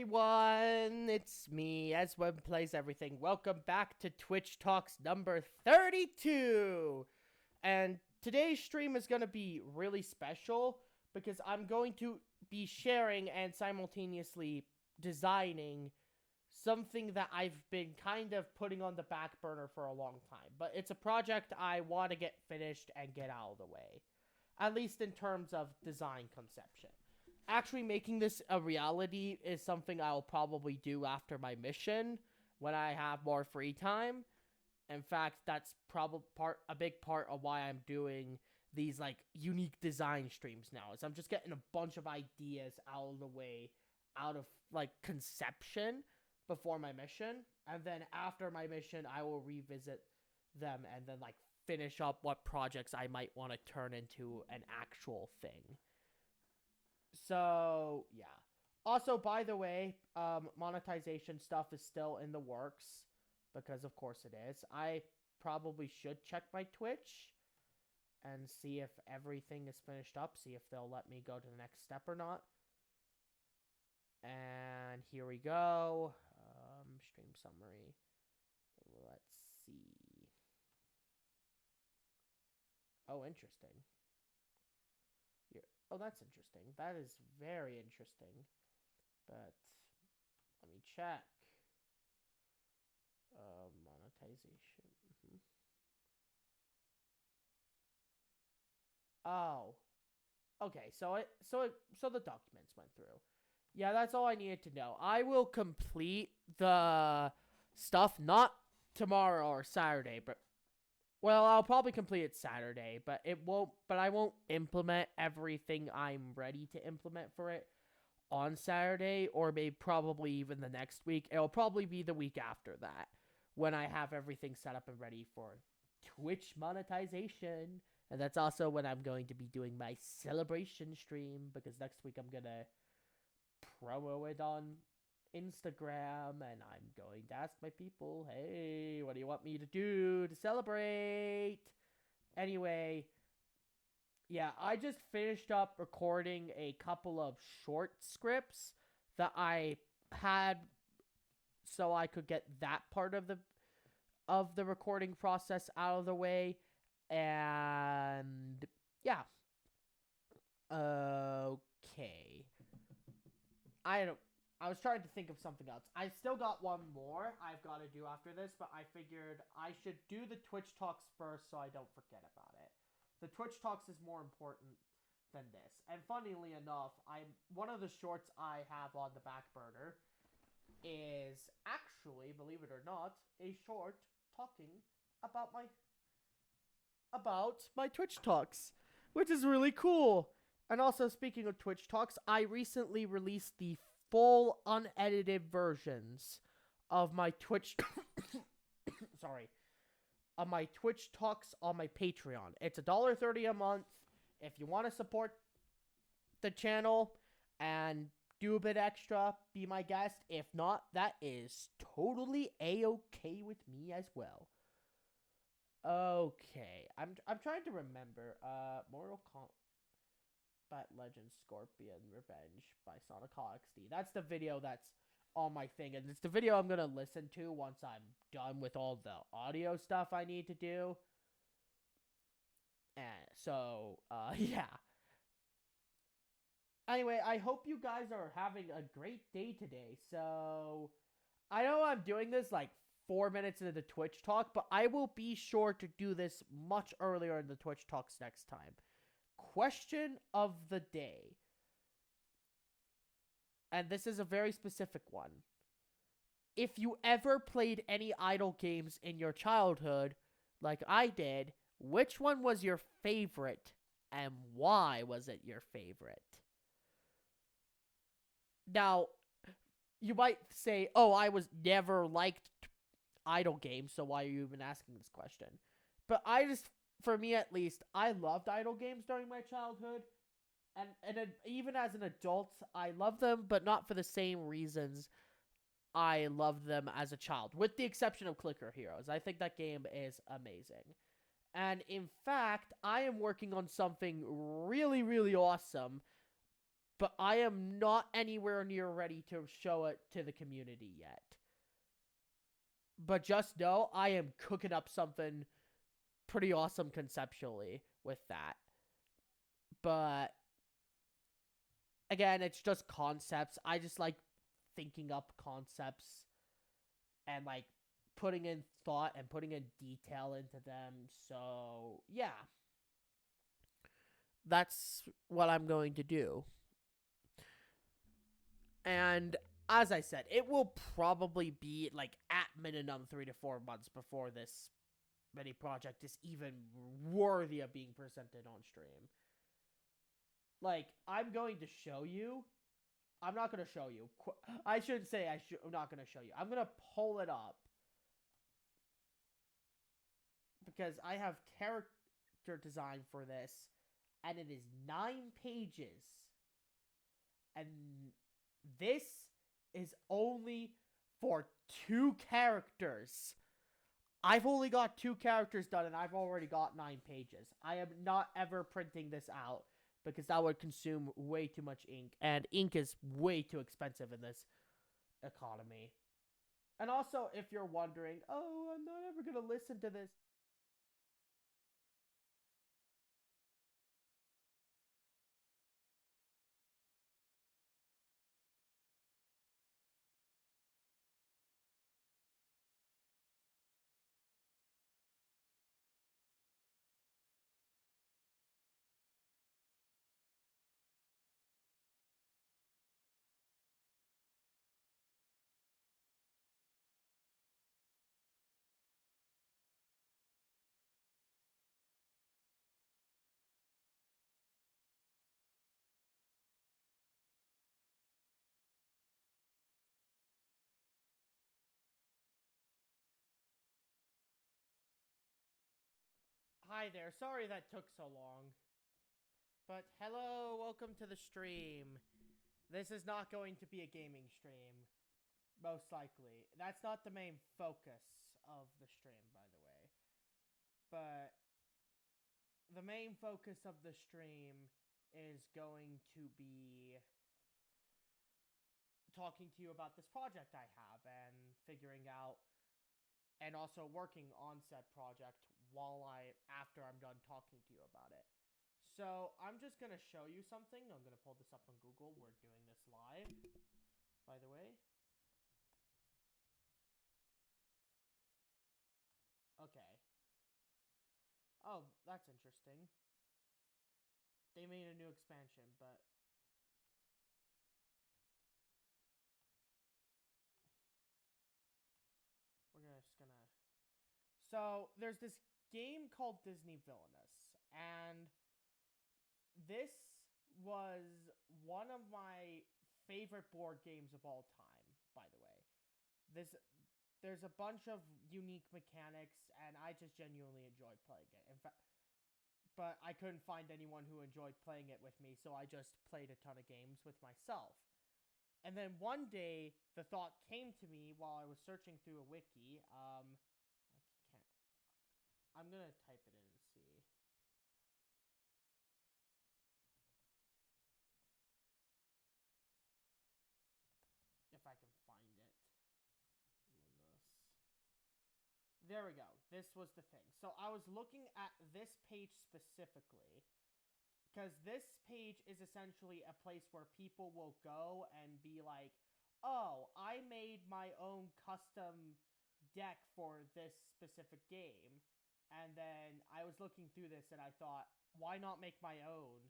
everyone, it's me, Ezwin Plays Everything. Welcome back to Twitch Talks number 32. And today's stream is going to be really special because I'm going to be sharing and simultaneously designing something that I've been kind of putting on the back burner for a long time. But it's a project I want to get finished and get out of the way, at least in terms of design conception. Actually making this a reality is something I'll probably do after my mission when I have more free time. In fact, that's probably a big part of why I'm doing these like unique design streams now. Is I'm just getting a bunch of ideas out of the way, out of like conception before my mission, and then after my mission, I will revisit them and then like finish up what projects I might want to turn into an actual thing. So, yeah. Also, by the way, monetization stuff is still in the works, because of course it is. I probably should check my Twitch and see if everything is finished up, see if they'll let me go to the next step or not. And here we go. Stream summary. Let's see. Oh, interesting. Oh, that's interesting. That is very interesting. But let me check. Monetization. Oh. Okay, so the documents went through. Yeah, that's all I needed to know. I will complete the stuff not tomorrow or Saturday, but well, I'll probably complete it Saturday, but I won't implement everything I'm ready to implement for it on Saturday, or maybe probably even the next week. It'll probably be the week after that when I have everything set up and ready for Twitch monetization. And that's also when I'm going to be doing my celebration stream, because next week I'm going to promo it on Instagram, and I'm going to ask my people, hey, what do you want me to do to celebrate? Anyway, yeah, I just finished up recording a couple of short scripts that I had so I could get that part of the recording process out of the way. And yeah. Okay. I was trying to think of something else. I still got one more I've got to do after this, but I figured I should do the Twitch Talks first so I don't forget about it. The Twitch Talks is more important than this. And funnily enough, one of the shorts I have on the back burner is actually, believe it or not, a short talking about my Twitch Talks, which is really cool. And also, speaking of Twitch Talks, I recently released the full unedited versions of my Twitch of my Twitch Talks on my Patreon. It's $1.30 a month if you want to support the channel and do a bit extra, be my guest. If not, that is totally a-okay with me as well. Okay, I'm trying to remember. Mortal Kombat Legends Scorpion Revenge by Sonic XD. That's the video that's on my thing, and it's the video I'm gonna listen to once I'm done with all the audio stuff I need to do. And so, yeah. Anyway, I hope you guys are having a great day today. So, I know I'm doing this like 4 minutes into the Twitch talk, but I will be sure to do this much earlier in the Twitch talks next time. Question of the day. And this is a very specific one. If you ever played any idle games in your childhood, like I did, which one was your favorite, and why was it your favorite? Now, you might say, oh, I was never liked idle games, so why are you even asking this question? But for me at least, I loved idle games during my childhood, and even as an adult, I love them, but not for the same reasons I loved them as a child, with the exception of Clicker Heroes. I think that game is amazing. And in fact, I am working on something really, really awesome but I am not anywhere near ready to show it to the community yet. But just know I am cooking up something pretty awesome conceptually with that. But again, it's just concepts. I just like thinking up concepts and like putting in thought and putting in detail into them. So, yeah. That's what I'm going to do. And as I said, it will probably be like at minimum 3 to 4 months before this mini project is even worthy of being presented on stream. Like, I'm going to show you. I'm not going to show you. I shouldn't say I'm not going to show you. I'm going to pull it up. Because I have character design for this. And it is 9 pages. And this is only for 2 characters. I've only got 2 characters done and I've already got 9 pages. I am not ever printing this out because that would consume way too much ink. And ink is way too expensive in this economy. And also, if you're wondering, oh, I'm not ever going to listen to this. Hi there, sorry that took so long. But hello, welcome to the stream. This is not going to be a gaming stream. Most likely. That's not the main focus of the stream, by the way. But the main focus of the stream is going to be talking to you about this project I have and figuring out and also working on said project after I'm done talking to you about it. So I'm just going to show you something. I'm going to pull this up on Google. We're doing this live, by the way. Okay. Oh, that's interesting. They made a new expansion, but we're just gonna. So there's this game called Disney Villainous, and this was one of my favorite board games of all time. By the way, this there's a bunch of unique mechanics, and I just genuinely enjoy playing it. In fact, but I couldn't find anyone who enjoyed playing it with me, so I just played a ton of games with myself. And then one day, the thought came to me while I was searching through a wiki. I can't. I'm gonna type it in and see if I can find it. There we go. This was the thing. So I was looking at this page specifically because this page is essentially a place where people will go and be like, oh, I made my own custom deck for this specific game. And then I was looking through this and I thought, why not make my own?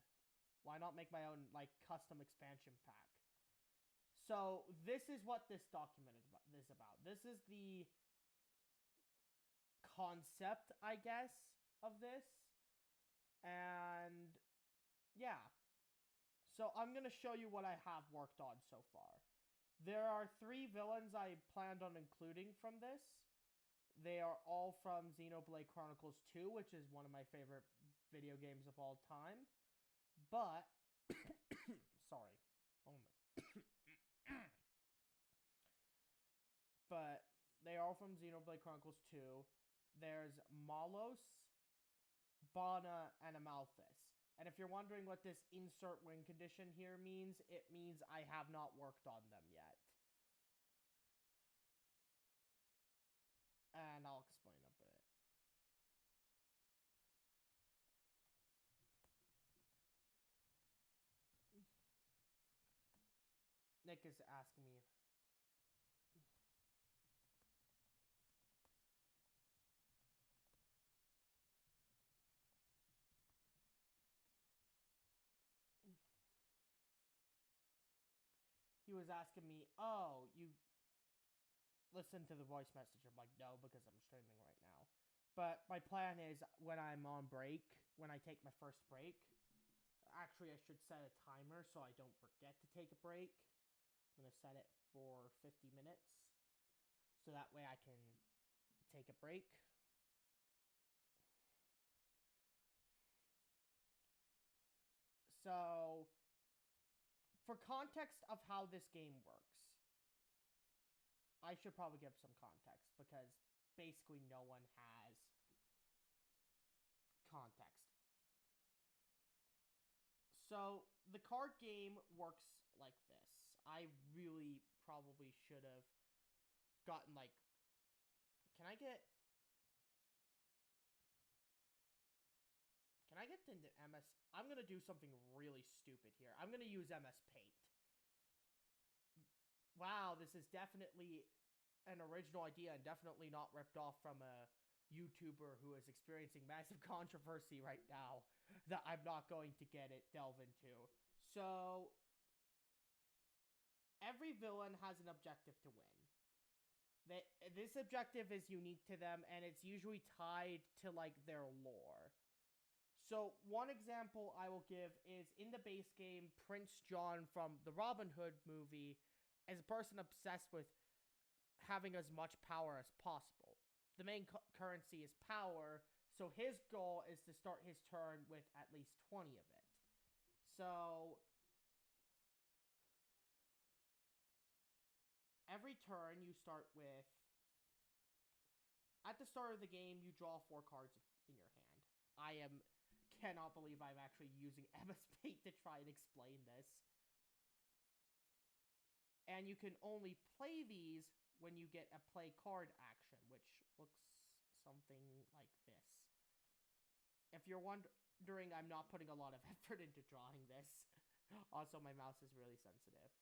Why not make my own like custom expansion pack? So this is what this document is about. This is the concept, I guess, of this. And yeah. So I'm going to show you what I have worked on so far. There are 3 villains I planned on including from this. They are all from Xenoblade Chronicles 2, which is one of my favorite video games of all time. But, sorry. Oh my. But they are all from Xenoblade Chronicles 2. There's Malos, Bana, and Amalthus. And if you're wondering what this insert win condition here means, it means I have not worked on them yet. And I'll explain a bit. Nick is asking me. He was asking me, oh, you listen to the voice message. I'm like, no, because I'm streaming right now. But my plan is when I'm on break, when I take my first break, actually I should set a timer so I don't forget to take a break. I'm going to set it for 50 minutes. So that way I can take a break. So, for context of how this game works, I should probably give some context because basically no one has context. So, the card game works like this. I really probably should have gotten like... Can I get into MS? I'm going to do something really stupid here. I'm going to use MS Paint. Wow, this is definitely an original idea and definitely not ripped off from a YouTuber who is experiencing massive controversy right now that I'm not going to delve into. So, every villain has an objective to win. This objective is unique to them, and it's usually tied to, like, their lore. So, one example I will give is, in the base game, Prince John from the Robin Hood movie is a person obsessed with having as much power as possible. The main currency is power, so his goal is to start his turn with at least 20 of it. So, every turn you start with... At the start of the game, you draw 4 cards in your hand. I cannot believe I'm actually using MS Paint to try and explain this. And you can only play these when you get a play card action, which looks something like this. If you're wondering, I'm not putting a lot of effort into drawing this. Also, my mouse is really sensitive.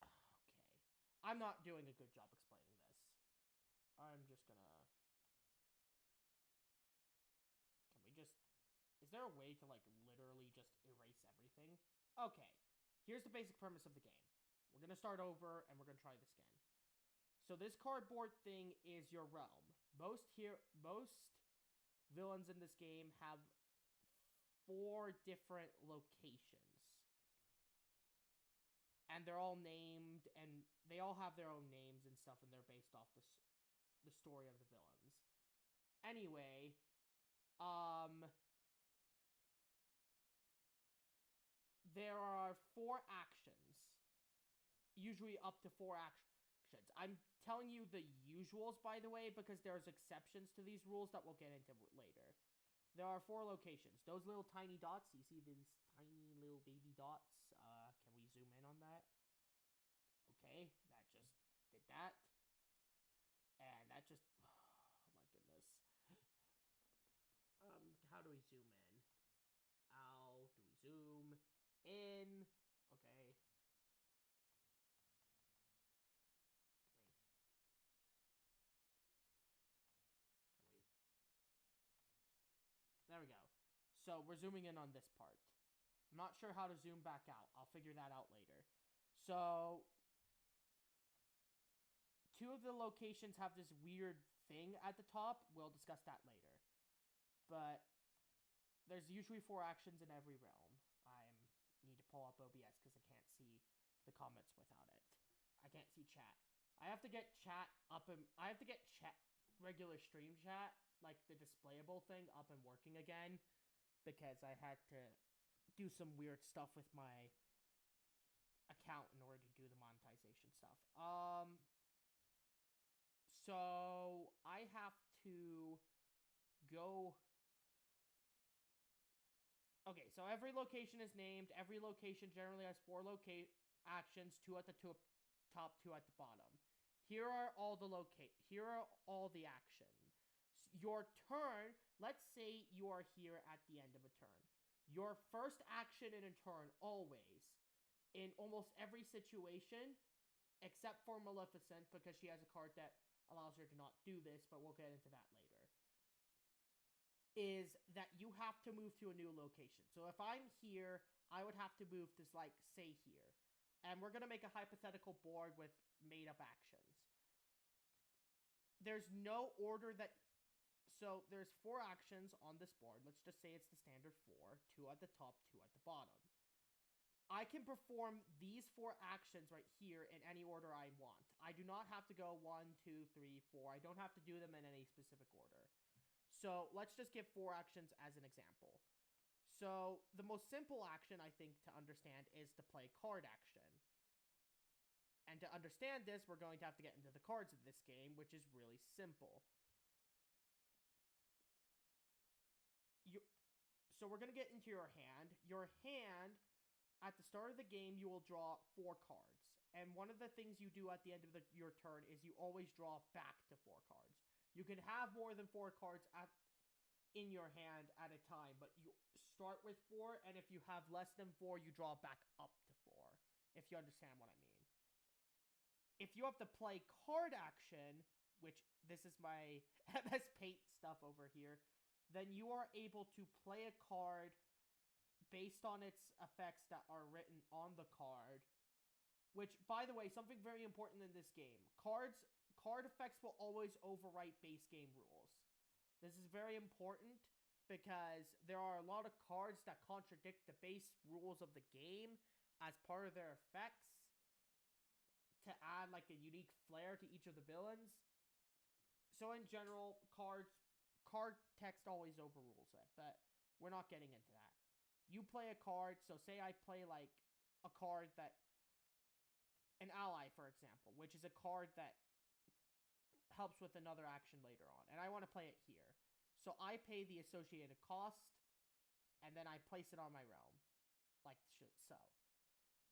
Okay. I'm not doing a good job explaining this. I'm just gonna... Can we just... Is there a way to, like, literally just erase everything? Okay. Here's the basic premise of the game. We're going to start over, and we're going to try this again. So this cardboard thing is your realm. Most villains in this game have 4 different locations. And they're all named, and they all have their own names and stuff, and they're based off the story of the villains. Anyway, there are 4 actions. Usually up to 4 actions. I'm telling you the usuals, by the way, because there's exceptions to these rules that we'll get into later. There are 4 locations. Those little tiny dots, you see these tiny little baby dots? Can we zoom in on that? Okay, that just did that. And that just... Oh my goodness. How do we zoom in? How do we zoom in? Okay. There we go. So we're zooming in on this part. I'm not sure how to zoom back out. I'll figure that out later. So 2 of the locations have this weird thing at the top. We'll discuss that later. But there's usually 4 actions in every realm. I need to pull up OBS because I can't see the comments without it. I can't see chat. I have to get chat up and I have to get regular stream chat, like the displayable thing, up and working again, because I had to do some weird stuff with my account in order to do the monetization stuff. So I have to go... Okay, so every location is named. Every location generally has 4 actions, 2 at the top, 2 at the bottom. Here are all the actions. Your turn, let's say you are here at the end of a turn. Your first action in a turn, always, in almost every situation, except for Maleficent, because she has a card that allows her to not do this, but we'll get into that later, is that you have to move to a new location. So if I'm here, I would have to move to, like, say here. And we're going to make a hypothetical board with made-up actions. There's no order that... So there's 4 actions on this board. Let's just say it's the standard 4. 2 at the top, 2 at the bottom. I can perform these 4 actions right here in any order I want. I do not have to go 1, 2, 3, 4. I don't have to do them in any specific order. So let's just give 4 actions as an example. So the most simple action, I think, to understand is to play card action. And to understand this, we're going to have to get into the cards of this game, which is really simple. So we're going to get into your hand. Your hand, at the start of the game, you will draw 4 cards. And one of the things you do at the end of your turn is you always draw back to 4 cards. You can have more than 4 cards in your hand at a time, but you start with 4, and if you have less than 4, you draw back up to 4, if you understand what I mean. If you have to play card action, which this is my MS Paint stuff over here, then you are able to play a card based on its effects that are written on the card, which, by the way, something very important in this game. Card effects will always overwrite base game rules. This is very important because there are a lot of cards that contradict the base rules of the game as part of their effects to add like a unique flair to each of the villains. So in general, card text always overrules it, but we're not getting into that. You play a card, so say I play like a card that, an ally, for example, which is a card that helps with another action later on, and I want to play it here. So I pay the associated cost, and then I place it on my realm, like so.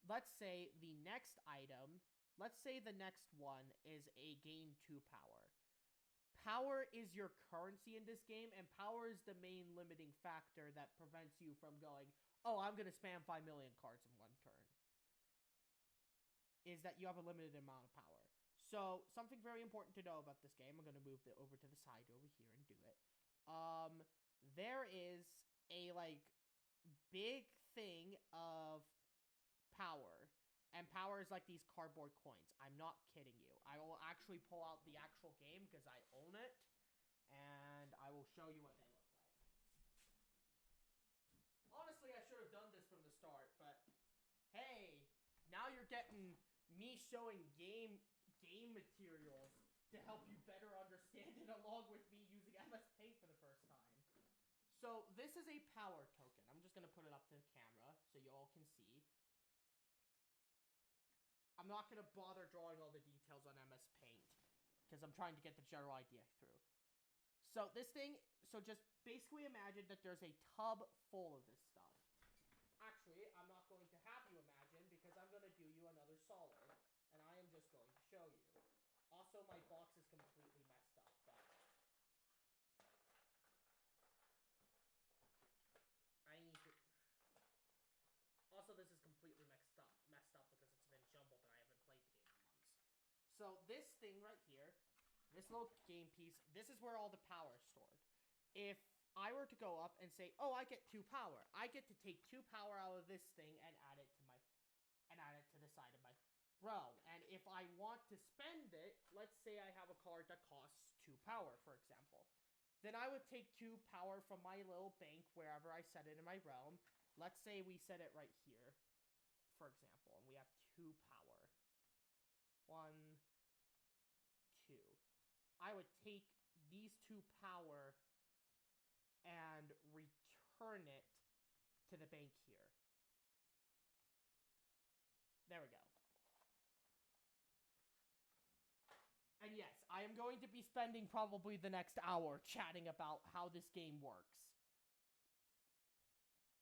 Let's say the next item, let's say the next one is a gain 2 power. Power is your currency in this game, and power is the main limiting factor that prevents you from going, oh, I'm going to spam 5 million cards in one turn. Is that you have a limited amount of power. So, something very important to know about this game, I'm going to move it over to the side over here and do it. There is a, like, big thing of power. And power is like these cardboard coins. I'm not kidding you. I will actually pull out the actual game because I own it. And I will show you what they look like. Honestly, I should have done this from the start, but hey, now you're getting me showing game materials to help you better understand it along with me using MS Paint for the first time. So this is a power token. I'm just going to put it up to the camera so you all can see. I'm not going to bother drawing all the details on MS Paint because I'm trying to get the general idea through. So this thing, so just basically imagine that there's a tub full of this stuff. Actually, I'm not going to have you imagine because I'm going to do you another solid. And I am just going to show you. Also, my box is completely messed up, but I need to... Also, this is completely messed up because it's been jumbled and I haven't played the game in months. So this thing right here, this little game piece, this is where all the power is stored. If I were to go up and say, oh, I get 2 power, I get to take 2 power out of this thing and add it to the side of my realm. And if I want to spend it, let's say I have a card that costs 2 power, for example. Then I would take 2 power from my little bank wherever I set it in my realm. Let's say we set it right here, for example, and we have 2 power. 1, 2. I would take these 2 power and return it to the bank here. There we go. And yes, I am going to be spending probably the next hour chatting about how this game works.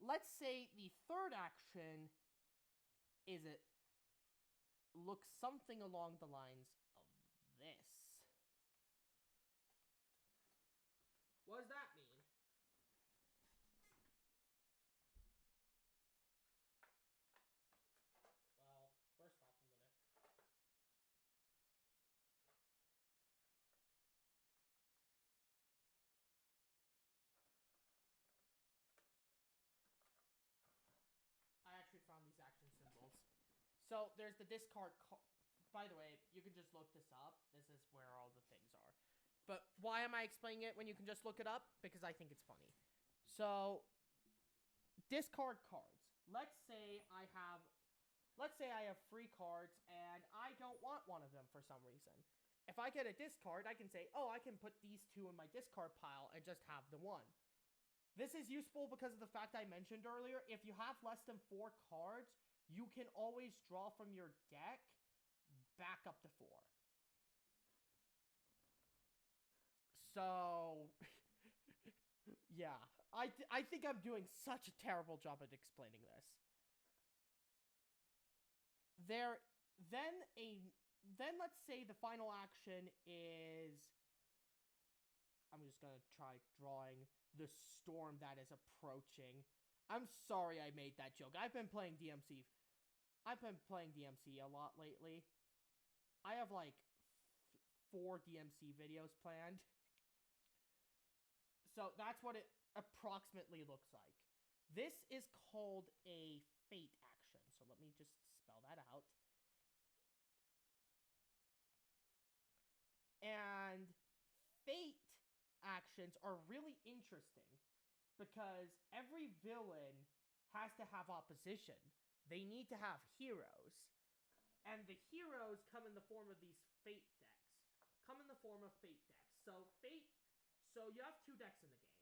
Let's say the third action is it looks something along the lines of this. What does that mean? Well, first off, I actually found these action symbols. So there's the discard card. By the way, you can just look this up. This is where all the things are. But why am I explaining it when you can just look it up? Because I think it's funny. So, discard cards. Let's say I have 3 cards and I don't want one of them for some reason. If I get a discard, I can say, oh, I can put these 2 in my discard pile and just have the 1. This is useful because of the fact I mentioned earlier. If you have less than 4 cards, you can always draw from your deck back up to 4. So, yeah. I think I'm doing such a terrible job at explaining this. Then let's say the final action is, I'm just gonna try drawing the storm that is approaching. I'm sorry I made that joke. I've been playing DMC a lot lately. I have like 4 DMC videos planned. So that's what it approximately looks like. This is called a fate action. So let me just spell that out. And fate actions are really interesting because every villain has to have opposition. They need to have heroes. And the heroes come in the form of these fate decks. So you have 2 decks in the game.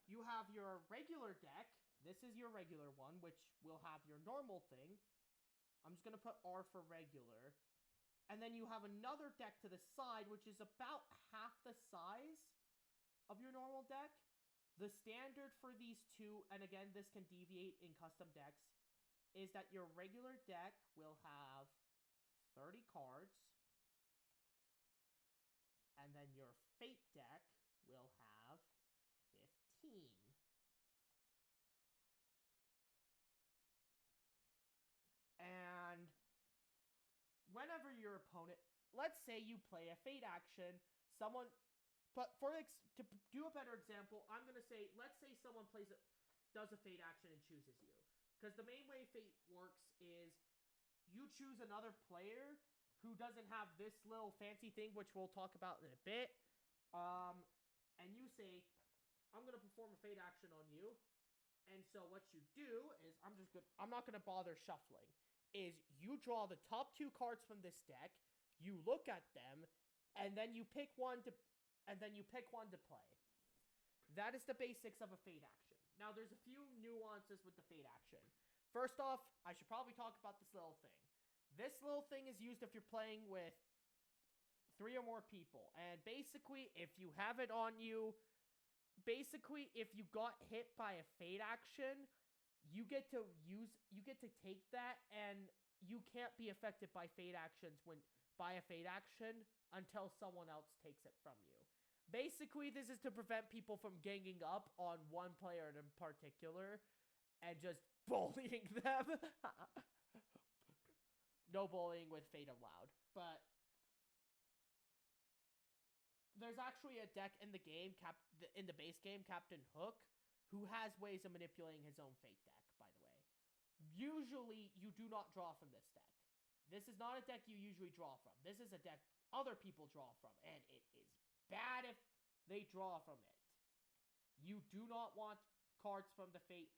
You have your regular deck. This is your regular one, which will have your normal thing. I'm just going to put R for regular. And then you have another deck to the side, which is about half the size of your normal deck. The standard for these 2, and again, this can deviate in custom decks, is that your regular deck will have 30 cards. And then your fate deck will have 15. And whenever your opponent, let's say you play a fate action, to do a better example, I'm going to say, let's say someone does a fate action and chooses you. Because the main way fate works is you choose another player who doesn't have this little fancy thing, which we'll talk about in a bit. And you say, I'm going to perform a fate action on you. And so what you do is, I'm not going to bother shuffling, is you draw the top 2 cards from this deck, you look at them, and then you pick one to play. That is the basics of a fate action. Now, there's a few nuances with the fate action. First off, I should probably talk about this little thing. This little thing is used if you're playing with 3 or more people. And basically, if you have it on you, if you got hit by a fate action, you get to take that, and you can't be affected by fate actions until someone else takes it from you. Basically, this is to prevent people from ganging up on one player in particular and just bullying them. No bullying with fate allowed. But there's actually a deck in the game, in the base game, Captain Hook, who has ways of manipulating his own fate deck, by the way. Usually, you do not draw from this deck. This is not a deck you usually draw from. This is a deck other people draw from, and it is bad if they draw from it. You do not want cards from the fate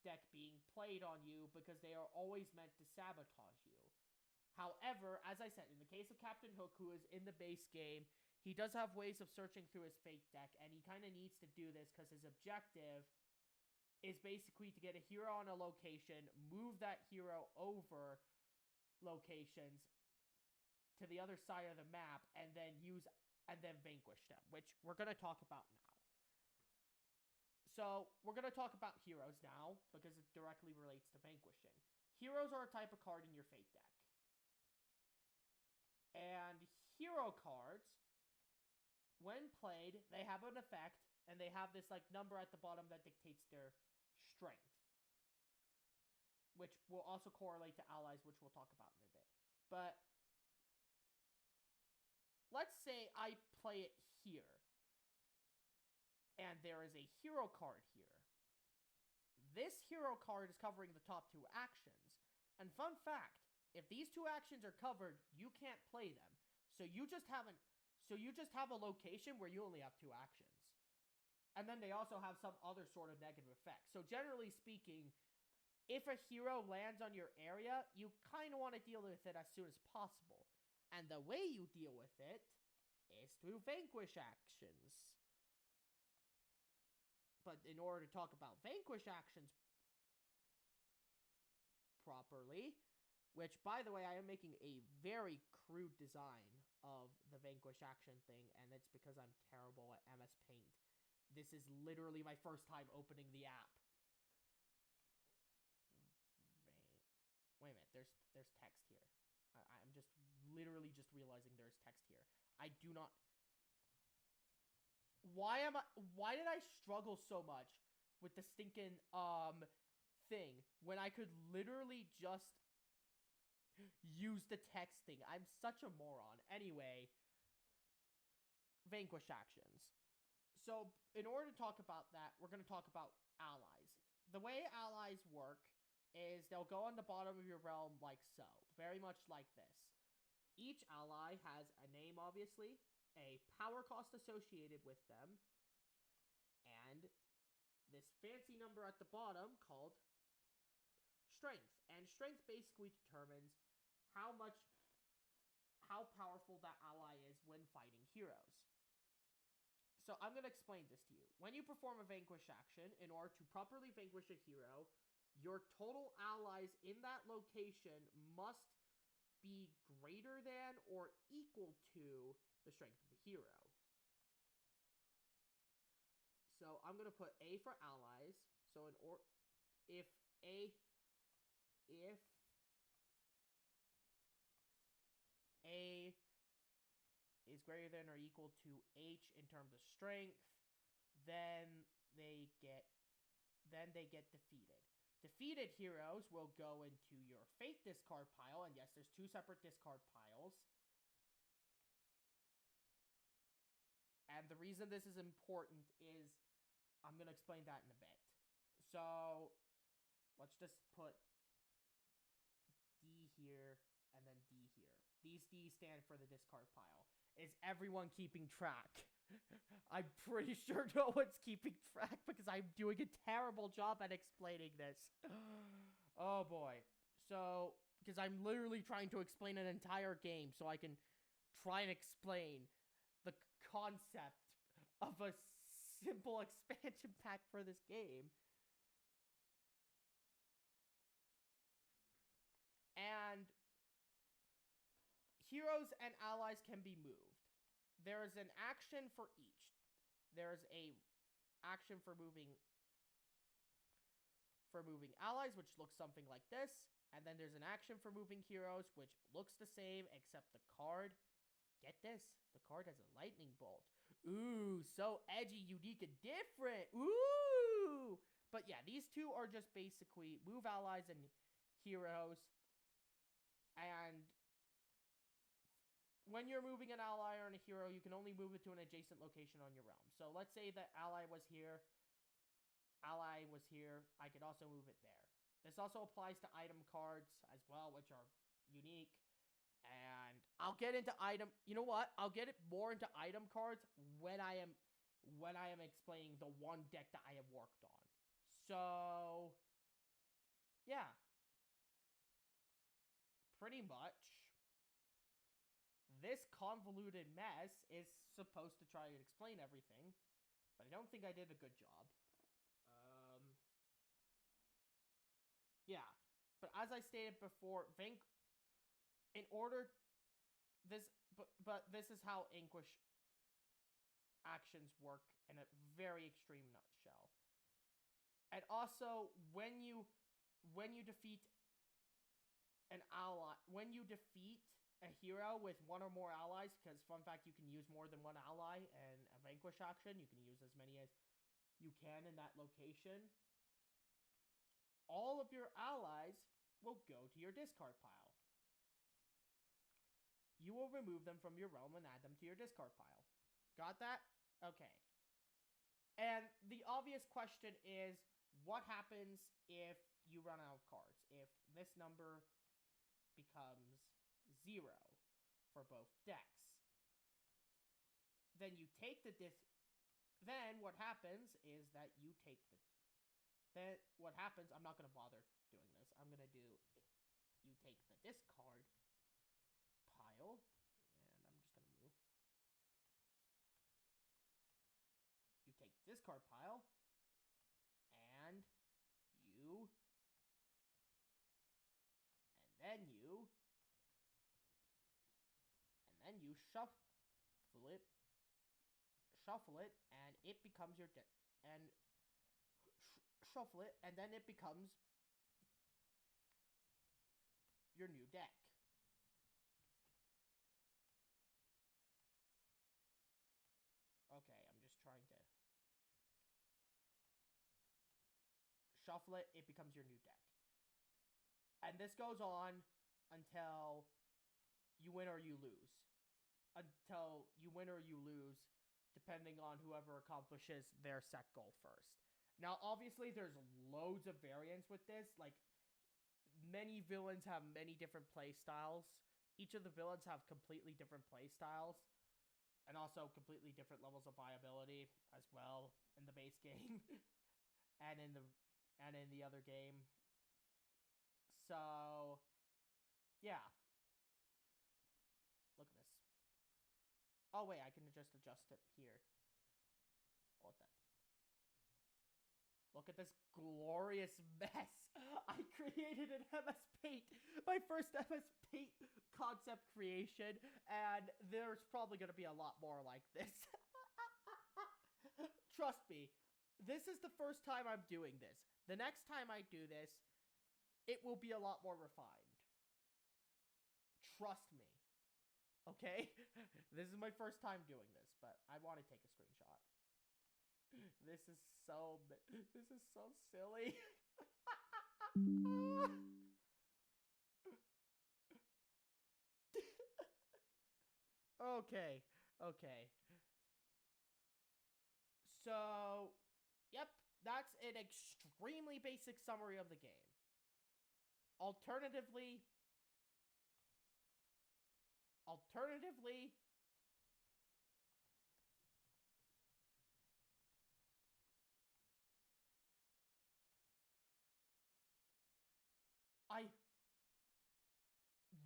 deck being played on you because they are always meant to sabotage you. However, as I said, in the case of Captain Hook, who is in the base game, he does have ways of searching through his fate deck, and he kind of needs to do this because his objective is basically to get a hero on a location, move that hero over locations to the other side of the map, and then use and then vanquish them, which we're going to talk about now. So we're going to talk about heroes now because it directly relates to vanquishing. Heroes are a type of card in your Fate deck. And hero cards, when played, they have an effect, and they have this like number at the bottom that dictates their strength, which will also correlate to allies, which we'll talk about in a bit. But let's say I play it here, and there is a hero card here. This hero card is covering the top 2 actions. And fun fact, if these 2 actions are covered, you can't play them. So you just have a location where you only have 2 actions. And then they also have some other sort of negative effect. So generally speaking, if a hero lands on your area, you kind of want to deal with it as soon as possible. And the way you deal with it is through vanquish actions. But in order to talk about vanquish actions properly, which, by the way, I am making a very crude design of the vanquish action thing, and it's because I'm terrible at MS Paint. This is literally my first time opening the app. Wait a minute, there's text here. I'm just literally just realizing there's text here. I do not... Why did I struggle so much with the stinking, thing when I could literally just use the text thing? I'm such a moron. Anyway, vanquish actions. So, in order to talk about that, we're going to talk about allies. The way allies work is they'll go on the bottom of your realm like so. Very much like this. Each ally has a name, obviously, a power cost associated with them, and this fancy number at the bottom called strength. And strength basically determines how powerful that ally is when fighting heroes. So I'm going to explain this to you. When you perform a vanquish action, in order to properly vanquish a hero, your total allies in that location must be greater than or equal to the strength of the hero. So I'm going to put A for allies. So if A is greater than or equal to H in terms of strength, then they get defeated. Defeated heroes will go into your Fate discard pile, and yes, there's 2 separate discard piles. And the reason this is important is, I'm going to explain that in a bit. So, let's just put D here, and then D here. These D stand for the discard pile. Is everyone keeping track? I'm pretty sure no one's keeping track because I'm doing a terrible job at explaining this. Oh boy. So, because I'm literally trying to explain an entire game so I can try and explain the concept of a simple expansion pack for this game. And heroes and allies can be moved. There is an action for each. There's a action for moving allies, which looks something like this. And then there's an action for moving heroes, which looks the same, except the card, get this, the card has a lightning bolt. Ooh, so edgy, unique, and different. Ooh! But yeah, these 2 are just basically move allies and heroes. And when you're moving an ally or a hero, you can only move it to an adjacent location on your realm. So let's say that ally was here, I could also move it there. This also applies to item cards as well, which are unique. And I'll get into you know what? I'll get it more into item cards when I am explaining the one deck that I have worked on. So, yeah. Pretty much. This convoluted mess is supposed to try and explain everything, but I don't think I did a good job. Yeah. But as I stated before, this is how actions work in a very extreme nutshell. And also, when you defeat an ally, when you defeat a hero with one or more allies, because fun fact, you can use more than one ally in a vanquish action. You can use as many as you can in that location. All of your allies will go to your discard pile. You will remove them from your realm and add them to your discard pile. Got that? Okay. And the obvious question is, what happens if you run out of cards? If this number becomes 0 for both decks, then you take the then what happens is that you take the... Then what happens... I'm not going to bother doing this. I'm going to do... You take the discard pile, and I'm just going to move. You take the discard pile, and you... And then you shuffle it, and it becomes your shuffle it, and then it becomes your new deck. Okay, I'm just trying to shuffle it, it becomes your new deck. And this goes on until you win or you lose. Until you win or you lose, depending on whoever accomplishes their set goal first. Now, obviously, there's loads of variants with this. Like, many villains have many different play styles. Each of the villains have completely different play styles. And also completely different levels of viability as well in the base game. and in the other game. So, yeah. Look at this. Oh, wait, I can just adjust it here. What the? Look at this glorious mess. I created an MS Paint. My first MS Paint concept creation. And there's probably going to be a lot more like this. Trust me. This is the first time I'm doing this. The next time I do this, it will be a lot more refined. Trust me. Okay? This is my first time doing this, but I want to take a screenshot. This is so silly. Okay. So, yep, that's an extremely basic summary of the game. Alternatively,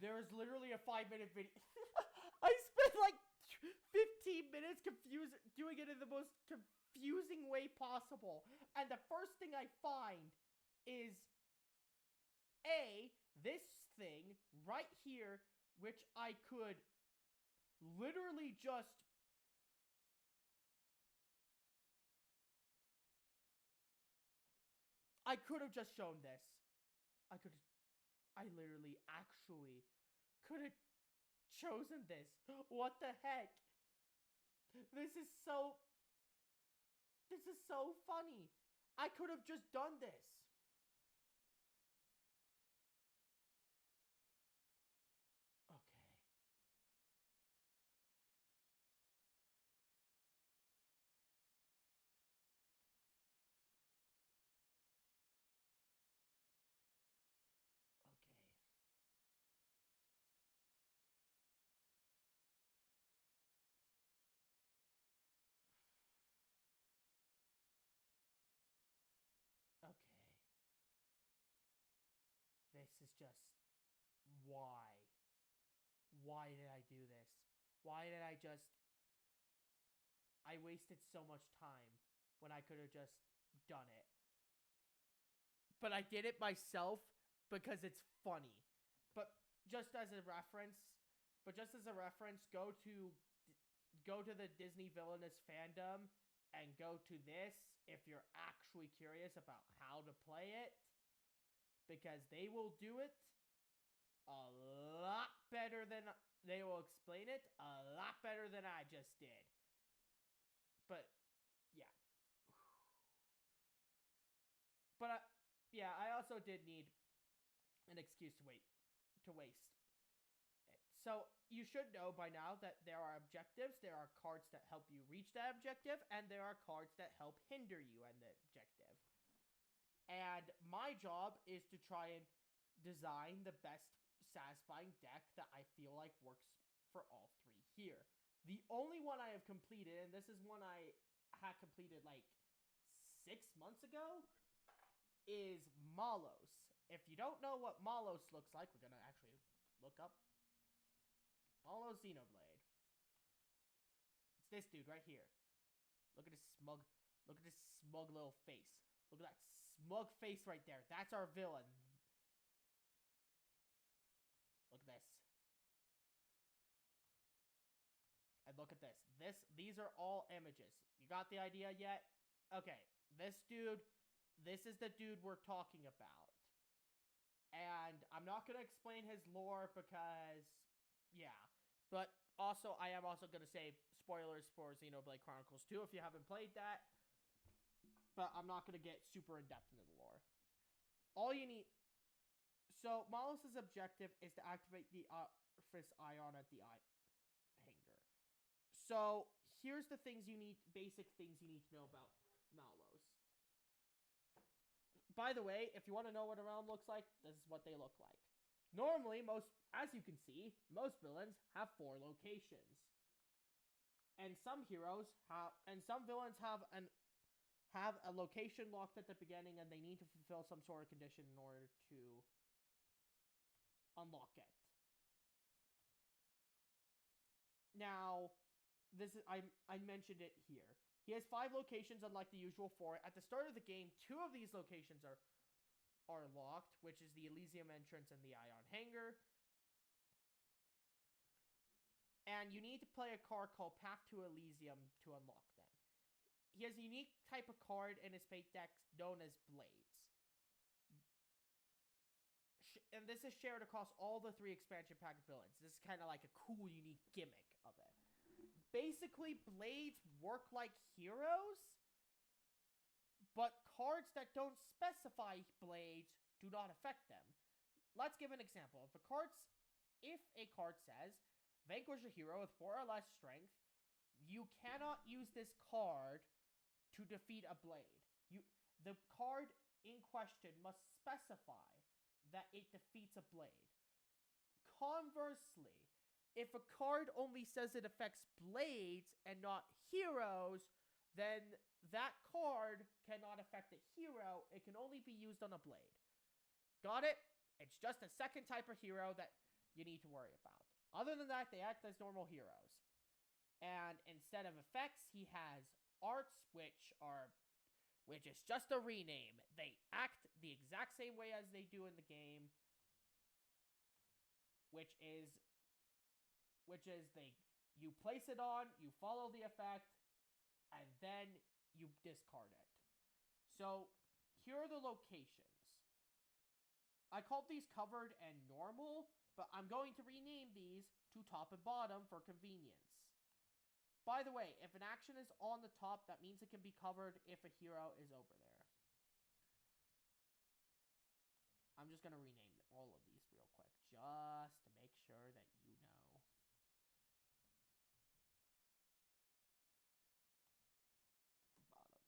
there's literally a 5-minute video. I spent like 15 minutes doing it in the most confusing way possible. And the first thing I find is this thing right here, which I could literally just... I could have just shown this. I literally actually could have chosen this. What the heck? This is so funny. I could have just done this. Okay. Okay. Okay. This is just... Why? Why did I do this? Why did I just... I wasted so much time when I could have just done it. But I did it myself because it's funny. But just as a reference, go to go to the Disney Villainous fandom and go to this if you're actually curious about how to play it, because they will do it a lot better than they will explain it a lot better than I just did. But yeah. But yeah, I also did need an excuse to waste it. So you should know by now that there are objectives, there are cards that help you reach that objective, and there are cards that help hinder you in the objective. And my job is to try and design the best satisfying deck that I feel like works for all three here. The only one I have completed, and this is one I had completed like 6 months ago, is Malos. If you don't know what Malos looks like, we're going to actually look up Malos Xenoblade. It's this dude right here. Look at his smug little face. Look at that smug face right there. That's our villain. Look at this. And look at this. These are all images. You got the idea yet? Okay. This dude, this is the dude we're talking about. And I'm not going to explain his lore because, yeah. But also, I am also going to say spoilers for Xenoblade Chronicles 2 if you haven't played that. But I'm not going to get super in-depth into the lore. All you need... So, Malos' objective is to activate the Office Ion at the hanger. So, here's the things you need, basic things you need to know about Malos. By the way, if you want to know what a realm looks like, this is what they look like. Normally, as you can see, most villains have 4 locations. And some villains have a location locked at the beginning, and they need to fulfill some sort of condition in order to unlock it. Now, I mentioned it here. He has 5 locations, unlike the usual 4. At the start of the game, 2 of these locations are locked, which is the Elysium entrance and the Ion hangar. And you need to play a card called Path to Elysium to unlock them. He has a unique type of card in his fate deck known as Blades. And this is shared across all the 3 expansion pack villains. This is kind of like a cool, unique gimmick of it. Basically, Blades work like heroes, but cards that don't specify Blades do not affect them. Let's give an example. If a card says, vanquish a hero with 4 or less strength, you cannot use this card to defeat a blade. The card in question must specify that it defeats a blade. Conversely, if a card only says it affects blades and not heroes, then that card cannot affect a hero. It can only be used on a blade. Got it? It's just a second type of hero that you need to worry about. Other than that, they act as normal heroes. And instead of effects, he has arts, which is just a rename. They act the exact same way as they do in the game, which is you place it on, you follow the effect, and then you discard it. So here are the locations. I called these covered and normal, but I'm going to rename these to top and bottom for convenience. By the way, if an action is on the top, that means it can be covered if a hero is over there. I'm just going to rename all of these real quick, just to make sure that you know. Bottom.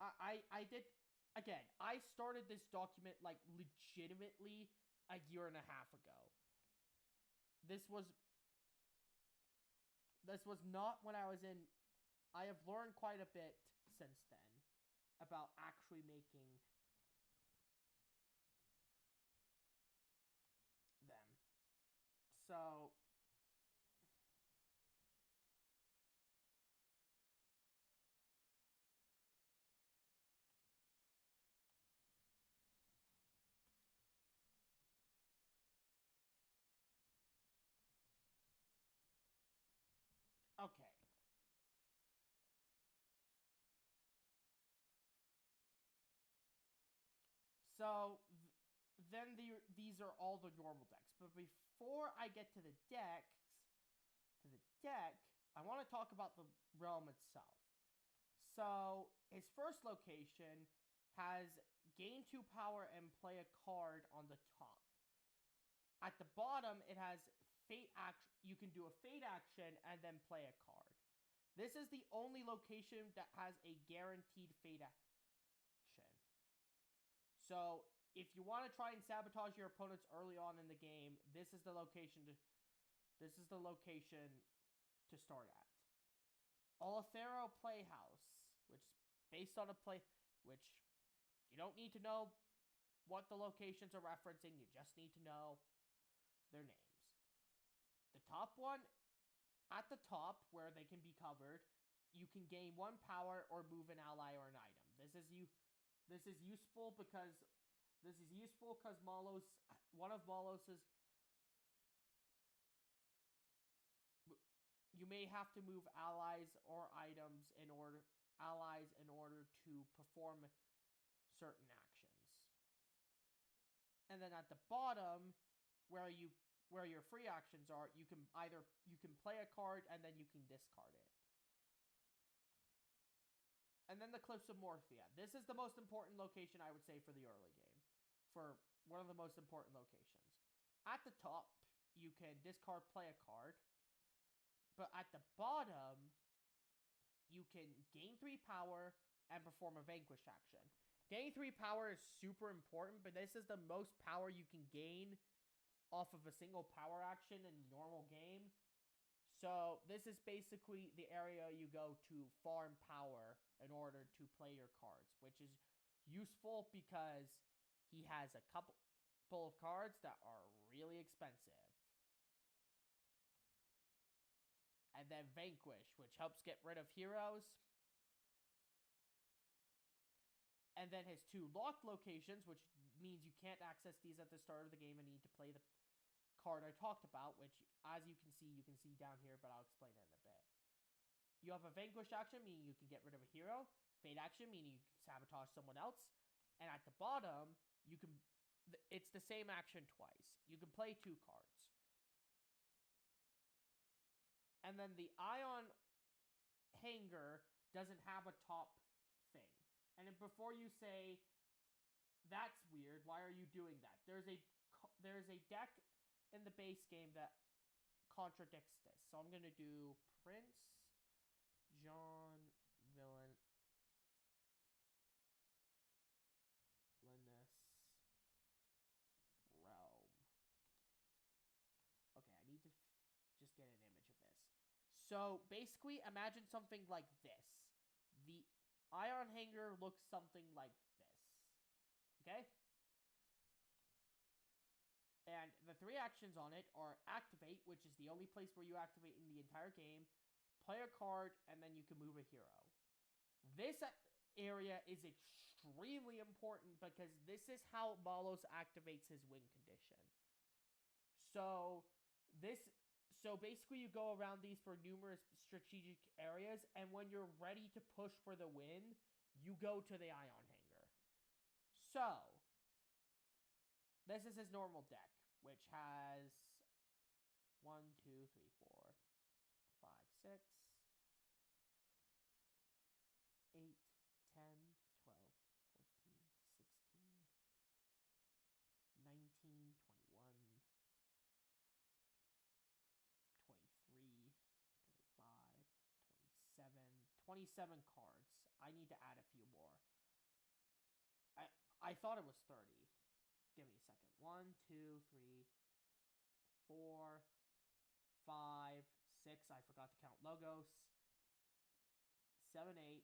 I did, again, I started this document, like, legitimately a year and a half ago. This was not when I was in... I have learned quite a bit since then about actually making them. So... So then these are all the normal decks. But before I get to the deck, I want to talk about the realm itself. So his first location has gain 2 power and play a card on the top. At the bottom, it has fate action. You can do a fate action and then play a card. This is the only location that has a guaranteed fate action. So if you want to try and sabotage your opponents early on in the game, this is the location to start at. Olithero Playhouse, which is based on which you don't need to know what the locations are referencing. You just need to know their names. The top one, at the top where they can be covered, you can gain 1 power or move an ally or an item. This is useful because one of Malos's, you may have to move allies or items in order to perform certain actions. And then at the bottom, where your free actions are, you can play a card and then you can discard it. And then the Cliffs of Morphia. This is the most important location, I would say, for the early game. For one of the most important locations. At the top, you can discard, play a card. But at the bottom, you can gain 3 power and perform a Vanquish action. Gaining 3 power is super important, but this is the most power you can gain off of a single power action in the normal game. So this is basically the area you go to farm power in order to play your cards, which is useful because he has a couple of cards that are really expensive. And then Vanquish, which helps get rid of heroes. And then his 2 locked locations, which means you can't access these at the start of the game and need to play the card I talked about, which, as you can see down here, but I'll explain it in a bit. You have a Vanquish action, meaning you can get rid of a hero. Fate action, meaning you can sabotage someone else. And at the bottom, it's the same action twice. You can play 2 cards. And then the Ion Hanger doesn't have a top thing. And then before you say, that's weird, why are you doing that? There's a deck in the base game that contradicts this. So I'm going to do Prince John Villainous Realm. Okay, I need to just get an image of this. So basically, imagine something like this. The Ion Hanger looks something like this. Okay? And the 3 actions on it are Activate, which is the only place where you activate in the entire game, play a card, and then you can move a hero. This area is extremely important because this is how Malos activates his win condition. So basically you go around these for numerous strategic areas, and when you're ready to push for the win, you go to the Ion Hanger. So this is his normal deck, which has 1, 2, 3, 4, 5, 6, 8, 10, 12, 14, 16, 19, 21, 23, 25, 27 cards. I need to add a few more. I thought it was 30. Give me a second. 1, 2, 3, 4, 5, 6. I forgot to count logos. 7, 8,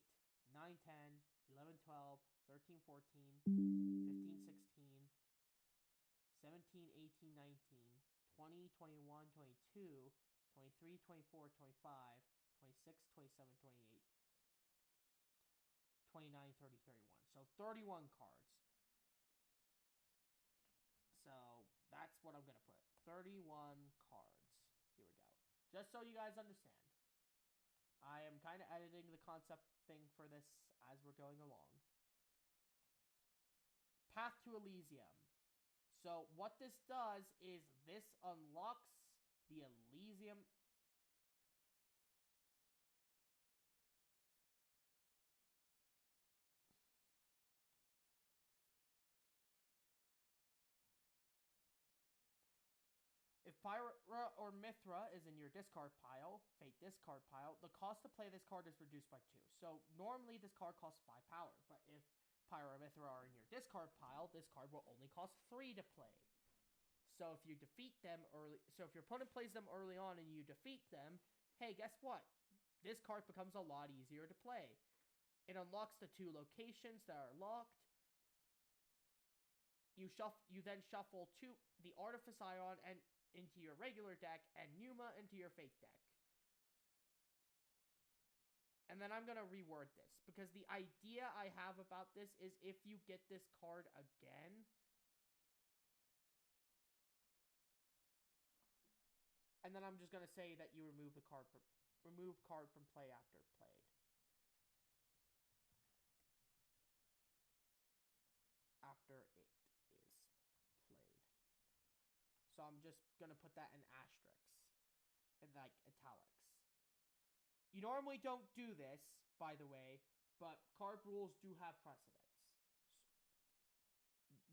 9, 10, 11, 12, 13, 14, 15, 16, 17, 18, 19, 20, 21, 22, 23, 24, 25, 26, 27, 28, 29, 30, 31. So 31 cards. So that's what I'm going to put. 31 cards. Here we go. Just so you guys understand. I am kind of editing the concept thing for this as we're going along. Path to Elysium. So what this does is this unlocks the Elysium. If Pyra or Mithra is in your discard pile, Fate discard pile, the cost to play this card is reduced by 2. So normally this card costs 5 power, but if Pyra or Mithra are in your discard pile, this card will only cost 3 to play. So if you defeat them early, so if your opponent plays them early on and you defeat them, hey, guess what? This card becomes a lot easier to play. It unlocks the 2 locations that are locked. You then shuffle the Artifice Ion and into your regular deck and Numa into your Fate deck. And then I'm going to reword this because the idea I have about this is if you get this card again, and then I'm just going to say that you remove card from play after played. After it is played. So I'm just going to put that in asterisks. In like italics. You normally don't do this, by the way, but card rules do have precedence.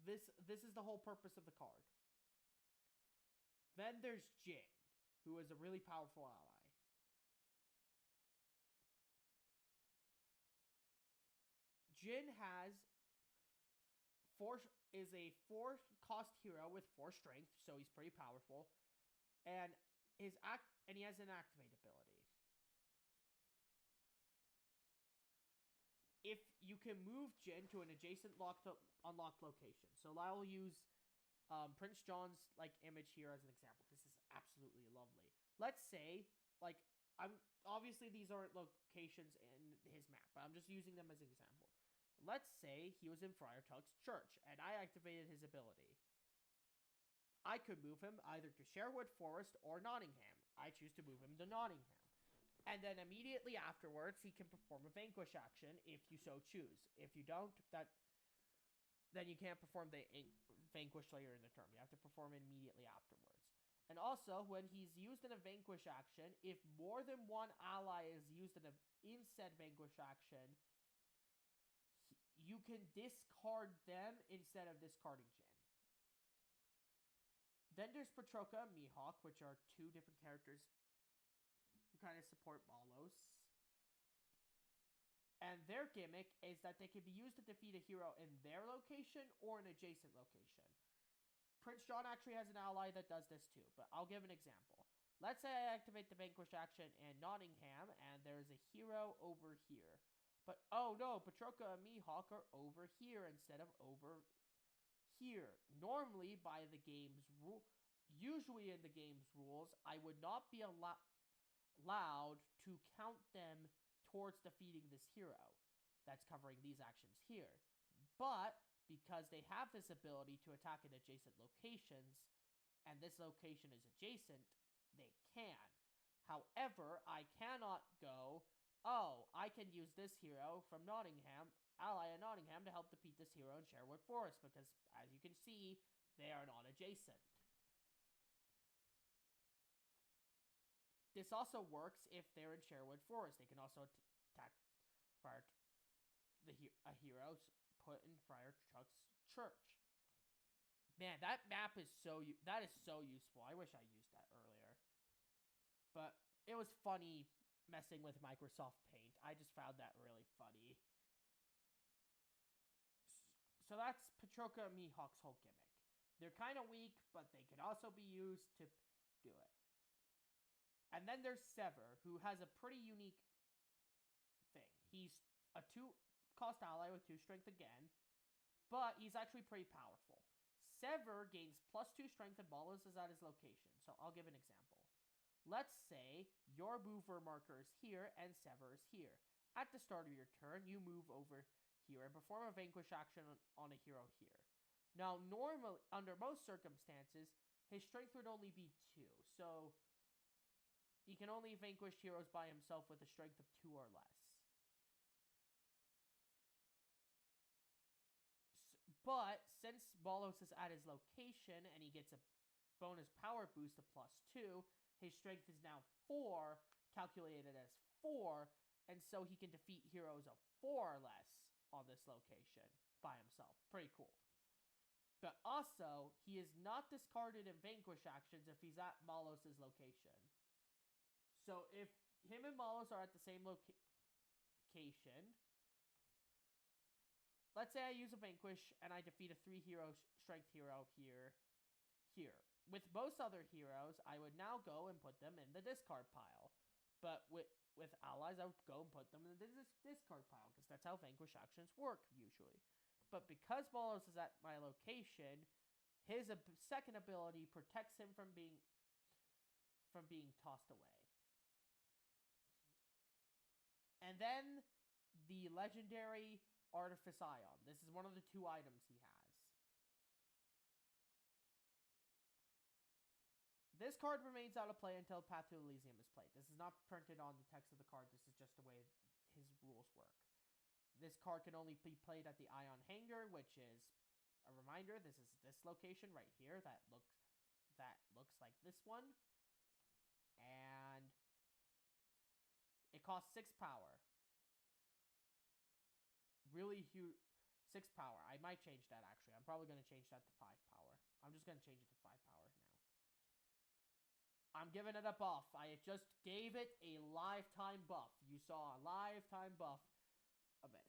This is the whole purpose of the card. Then there's Jin, who is a really powerful ally. Jin is a 4-cost hero with 4 strength, so he's pretty powerful, and he has an activate ability. If you can move Jin to an adjacent unlocked location, so I'll use Prince John's image here as an example. This is absolutely lovely. Let's say obviously these aren't locations in his map, but I'm just using them as an example. Let's say he was in Friar Tuck's church, and I activated his ability. I could move him either to Sherwood Forest or Nottingham. I choose to move him to Nottingham. And then immediately afterwards, he can perform a Vanquish action if you so choose. If you don't, then you can't perform the Vanquish later in the turn. You have to perform it immediately afterwards. And also, when he's used in a Vanquish action, if more than one ally is used in said Vanquish action, you can discard them instead of discarding Jin. Then there's Patroka and Mihawk, which are 2 different characters who kind of support Malos. And their gimmick is that they can be used to defeat a hero in their location or an adjacent location. Prince John actually has an ally that does this too, but I'll give an example. Let's say I activate the Vanquish action in Nottingham, and there's a hero over here. But, oh no, Patroka and Mihawk are over here instead of over here. Normally, by the game's usually in the game's rules, I would not be allowed to count them towards defeating this hero that's covering these actions here. But, because they have this ability to attack in adjacent locations, and this location is adjacent, they can. However, I cannot go, oh, I can use this hero from Nottingham, ally in Nottingham, to help defeat this hero in Sherwood Forest, because, as you can see, they are not adjacent. This also works if they're in Sherwood Forest. They can also attack a hero put in Friar Tuck's church. Man, that map is so useful. I wish I used that earlier. But it was funny messing with Microsoft Paint. I just found that really funny. So that's Patroka and Mihawk's whole gimmick. They're kind of weak, but they can also be used to do it. And then there's Sever, who has a pretty unique thing. He's a 2-cost ally with 2 strength again, but he's actually pretty powerful. Sever gains +2 strength and Malos is at his location. So I'll give an example. Let's say your mover marker is here and Sever is here. At the start of your turn, you move over here and perform a Vanquish action on a hero here. Now, normally, under most circumstances, his strength would only be 2. So he can only vanquish heroes by himself with a strength of 2 or less. But since Bolos is at his location and he gets a bonus power boost of +2, his strength is now 4, calculated as 4, and so he can defeat heroes of 4 or less on this location by himself. Pretty cool. But also, he is not discarded in Vanquish actions if he's at Malos' location. So if him and Malos are at the same location, let's say I use a Vanquish and I defeat a 3-hero strength hero here. With most other heroes, I would now go and put them in the discard pile. But with allies, I would go and put them in the discard pile, because that's how Vanquish actions work, usually. But because Malos is at my location, his second ability protects him from being tossed away. And then the legendary Artifice Ion. This is one of the 2 items he has. This card remains out of play until Path to Elysium is played. This is not printed on the text of the card. This is just the way his rules work. This card can only be played at the Ion Hangar, which is a reminder. This is this location right here that looks like this one. And it costs 6 power. Really huge. 6 power. I might change that, actually. I'm probably going to change that to 5 power. I'm just going to change it to 5 power now. I'm giving it a buff. I just gave it a lifetime buff. You saw a lifetime buff of it.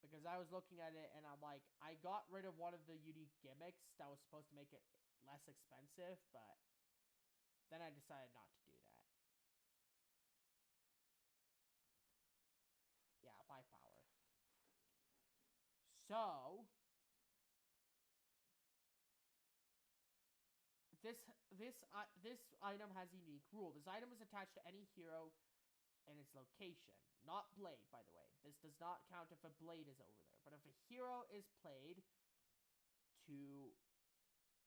Because I was looking at it and I'm like, I got rid of one of the unique gimmicks that was supposed to make it less expensive, but then I decided not to do that. Yeah, 5 power. So this item has a unique rule. This item is attached to any hero in its location. Not Blade, by the way. This does not count if a Blade is over there. But if a hero is played to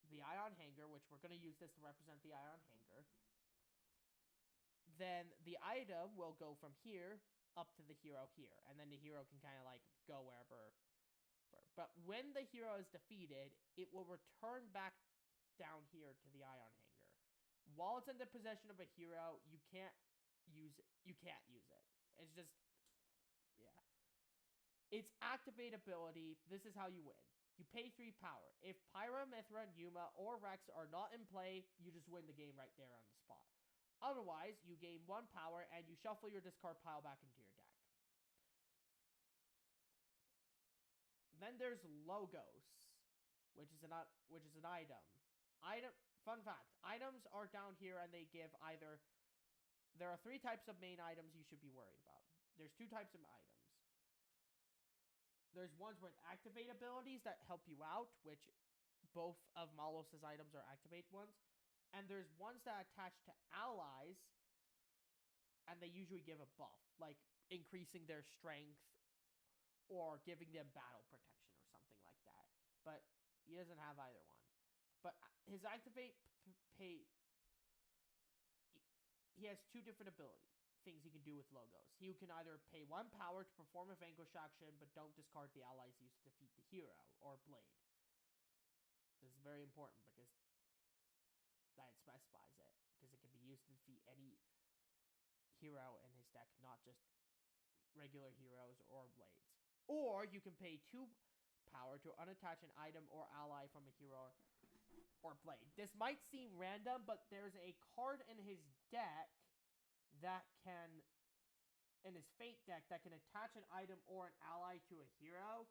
the Ion Hangar, which we're going to use this to represent the Ion Hangar, then the item will go from here up to the hero here. And then the hero can kind of like go wherever. But when the hero is defeated, it will return back down here to the Ion Hangar. While it's in the possession of a hero, you can't use it. It's just, yeah. Its activate ability, this is how you win. You pay 3 power. If Pyra, Mithra, Yuma, or Rex are not in play, you just win the game right there on the spot. Otherwise, you gain 1 power and you shuffle your discard pile back into your deck. Then there's Logos, which is an item. Fun fact, items are down here and they give either... There are 3 types of main items you should be worried about. There's 2 types of items. There's ones with activate abilities that help you out, which both of Malos' items are activate ones. And there's ones that attach to allies, and they usually give a buff, like increasing their strength or giving them battle protection or something like that. But he doesn't have either one. But his activate he has 2 different ability things he can do with Logos. He can either pay 1 power to perform a Vanquish action, but don't discard the allies used to defeat the hero or Blade. This is very important because that specifies it. Because it can be used to defeat any hero in his deck, not just regular heroes or Blades. Or you can pay 2 power to unattach an item or ally from a hero or Blade. This might seem random, but there's a card in his deck that can, in his Fate deck, that can attach an item or an ally to a hero,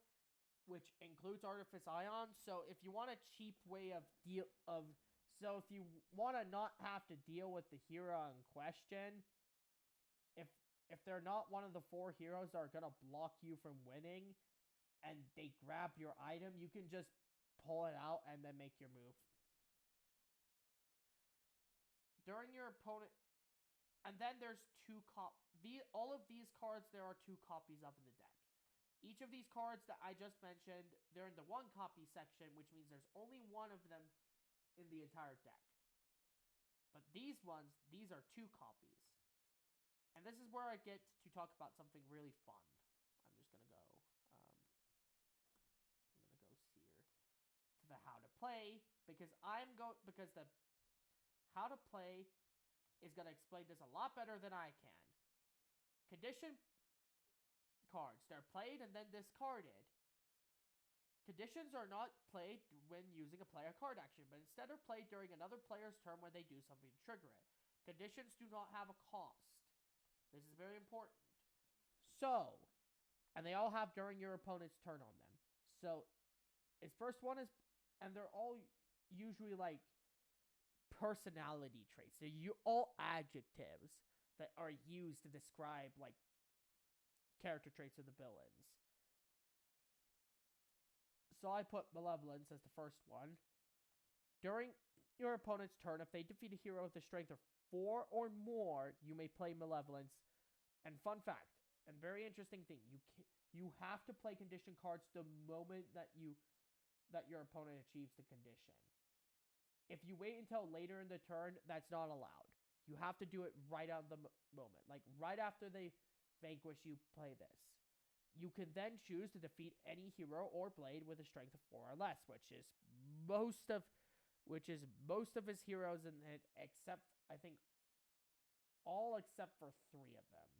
which includes Artifice Ion. So if you want a cheap way of so if you want to not have to deal with the hero in question, if they're not one of the 4 heroes that are going to block you from winning, and they grab your item, you can just pull it out and then make your move. During your opponent... And then there's 2 all of these cards, there are 2 copies of in the deck. Each of these cards that I just mentioned, they're in the 1 copy section, which means there's only 1 of them in the entire deck. But these ones, these are 2 copies. And this is where I get to talk about something really fun. I'm just going to go... I'm going to go here play because the how to play is going to explain this a lot better than I can. Condition cards, they're played and then discarded. Conditions are not played when using a player card action, but instead are played during another player's turn when they do something to trigger it. Conditions do not have a cost. This is very important. So, and they all have during your opponent's turn on them. So, his first one is, and they're all usually like personality traits. They're all adjectives that are used to describe like character traits of the villains. So I put Malevolence as the first one. During your opponent's turn, if they defeat a hero with a strength of 4 or more, you may play Malevolence. And fun fact, and very interesting thing, you have to play condition cards the moment that your opponent achieves the condition. If you wait until later in the turn, that's not allowed. You have to do it right on the moment. Like, right after they vanquish, you play this. You can then choose to defeat any hero or blade with a strength of 4 or less, which is most of his heroes, and except, I think, all except for 3 of them.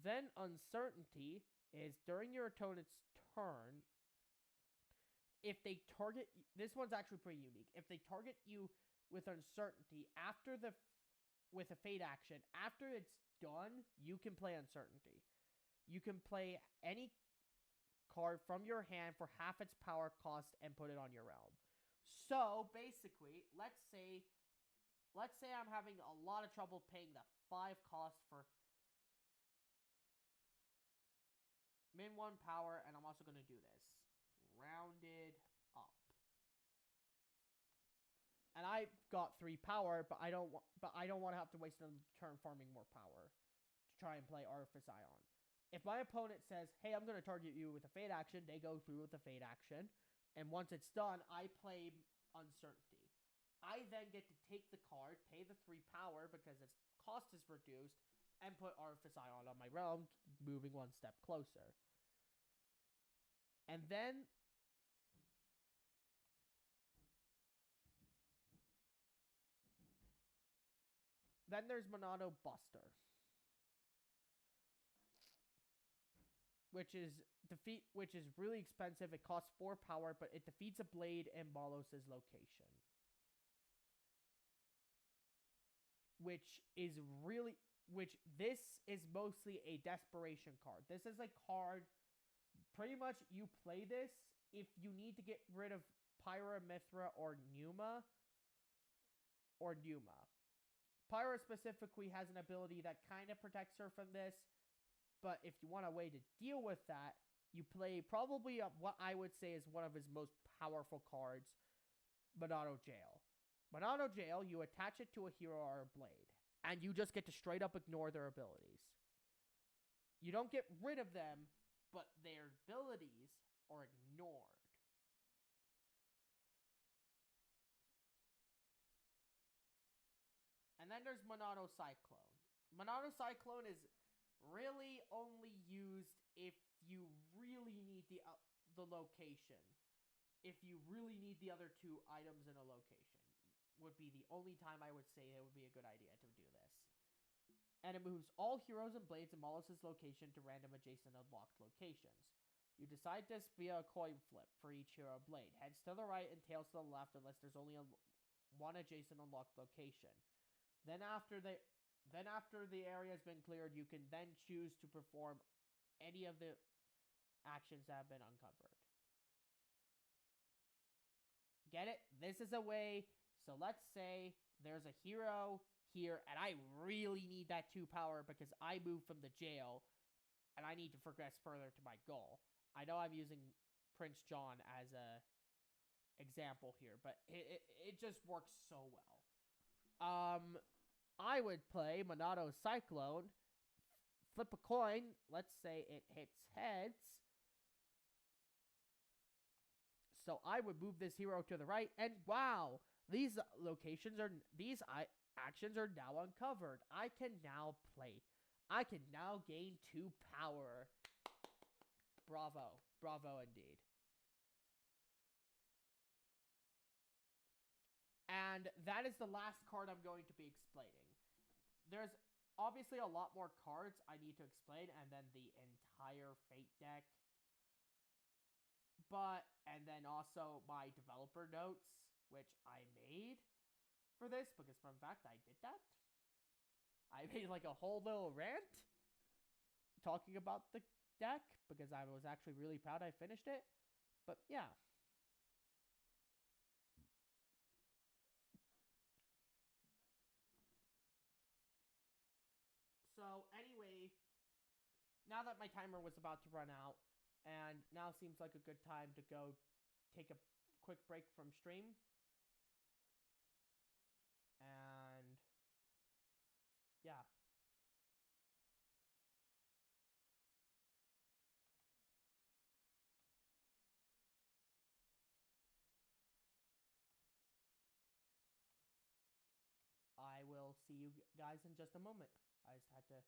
Then Uncertainty is during your opponent's turn. If they target, this one's actually pretty unique. If they target you with Uncertainty with a fate action, after it's done, you can play Uncertainty. You can play any card from your hand for half its power cost and put it on your realm. So basically, let's say I'm having a lot of trouble paying the 5 cost for min 1 power, and I'm also going to do this. Rounded up. And I got 3 power, but I don't want to have to waste another turn farming more power to try and play Artifice Ion. If my opponent says, hey, I'm going to target you with a fate action, they go through with a fate action. And once it's done, I play Uncertainty. I then get to take the card, pay the 3 power because its cost is reduced, and put Artifice Ion on my realm, moving one step closer. And then there's Monado Buster, which is really expensive. It costs 4 power, but it defeats a blade in Malos' location. This is mostly a desperation card. This is a card, pretty much you play this if you need to get rid of Pyra, Mithra, or Numa. Pyra specifically has an ability that kind of protects her from this, but if you want a way to deal with that, you play probably what I would say is one of his most powerful cards, Monado Jail. Monado Jail, you attach it to a hero or a blade, and you just get to straight up ignore their abilities. You don't get rid of them, but their abilities are ignored. And then there's Monado Cyclone. Monado Cyclone is really only used if you really need the location. If you really need the other 2 items in a location, would be the only time I would say it would be a good idea to do this. And it moves all heroes and blades in Malos' location to random adjacent unlocked locations. You decide this via a coin flip for each hero blade. Heads to the right and tails to the left unless there's only one adjacent unlocked location. Then after the area has been cleared, you can then choose to perform any of the actions that have been uncovered. Get it? This is a way. So let's say there's a hero here, and I really need that 2 power because I moved from the jail, and I need to progress further to my goal. I know I'm using Prince John as a example here, but it just works so well. I would play Monado Cyclone, flip a coin, let's say it hits heads. So I would move this hero to the right, and wow, these actions are now uncovered. I can now play. I can now gain 2 power. Bravo. Bravo indeed. And that is the last card I'm going to be explaining. There's obviously a lot more cards I need to explain, and then the entire Fate deck. And then also my developer notes, which I made for this, because in fact I did that. I made like a whole little rant talking about the deck, because I was actually really proud I finished it. But yeah. So anyway, now that my timer was about to run out, and now seems like a good time to go take a quick break from stream. And yeah. I will see you guys in just a moment. I just had to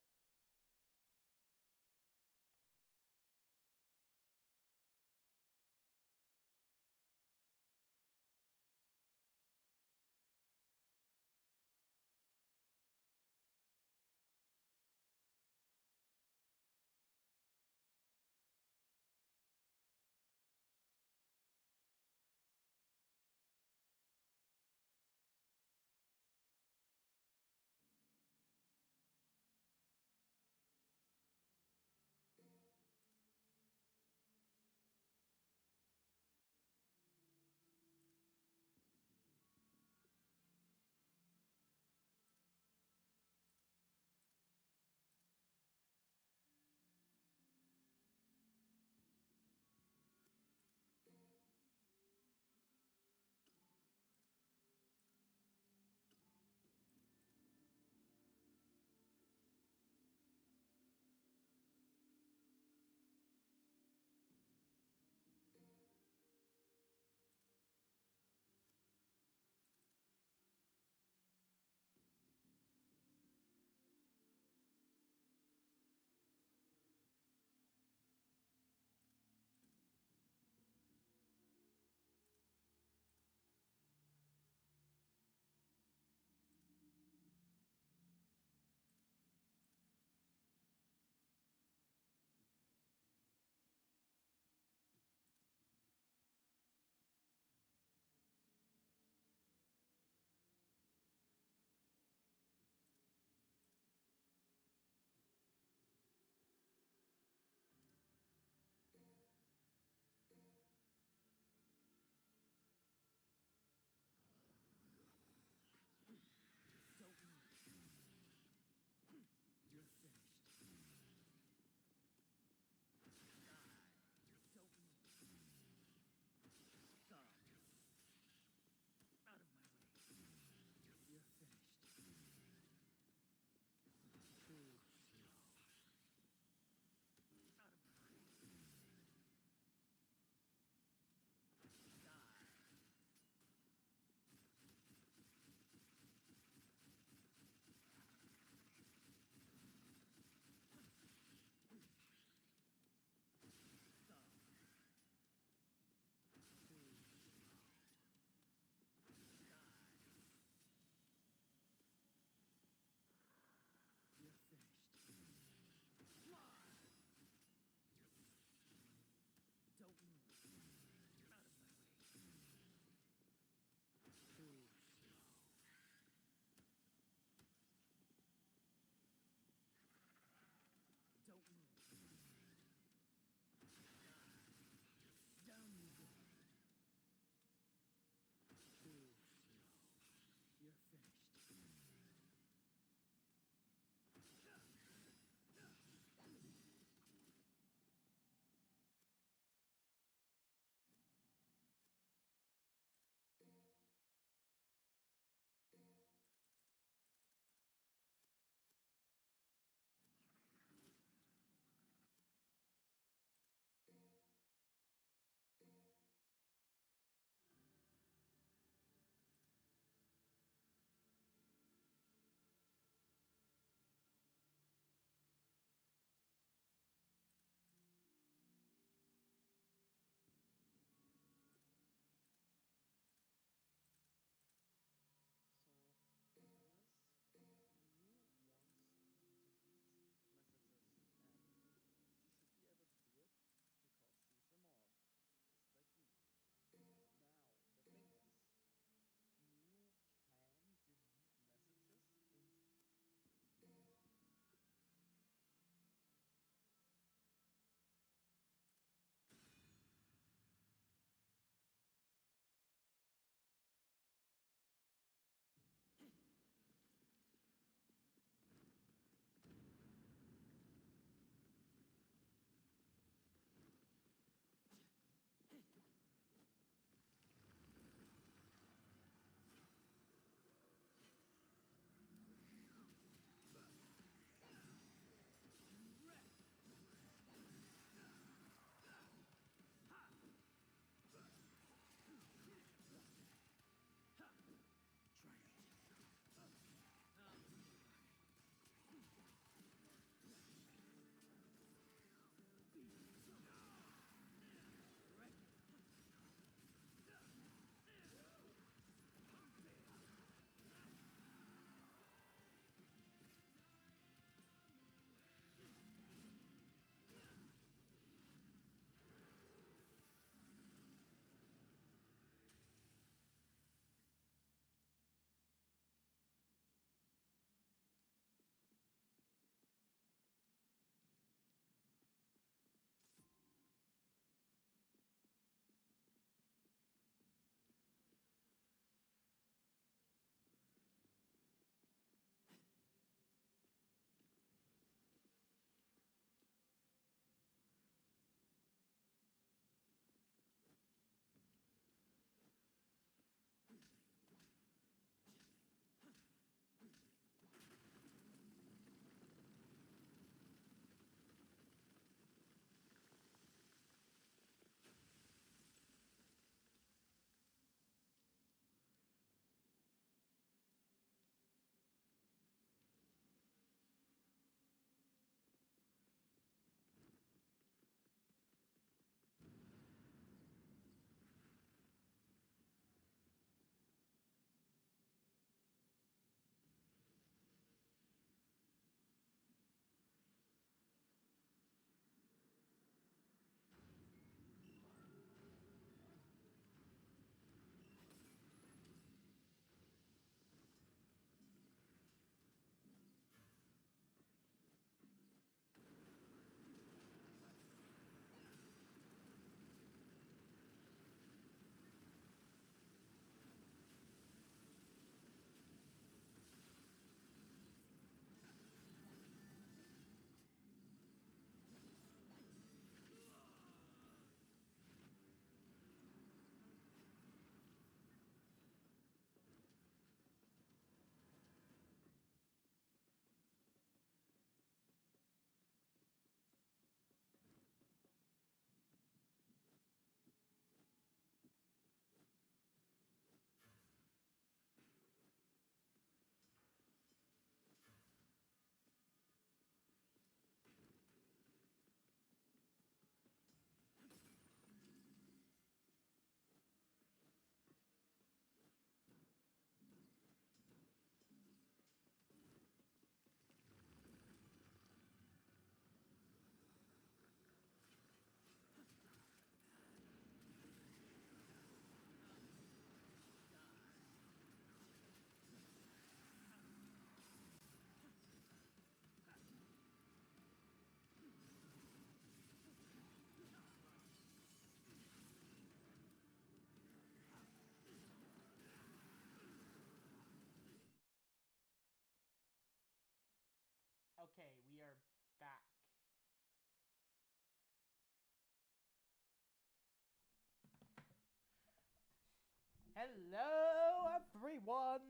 Hello, everyone!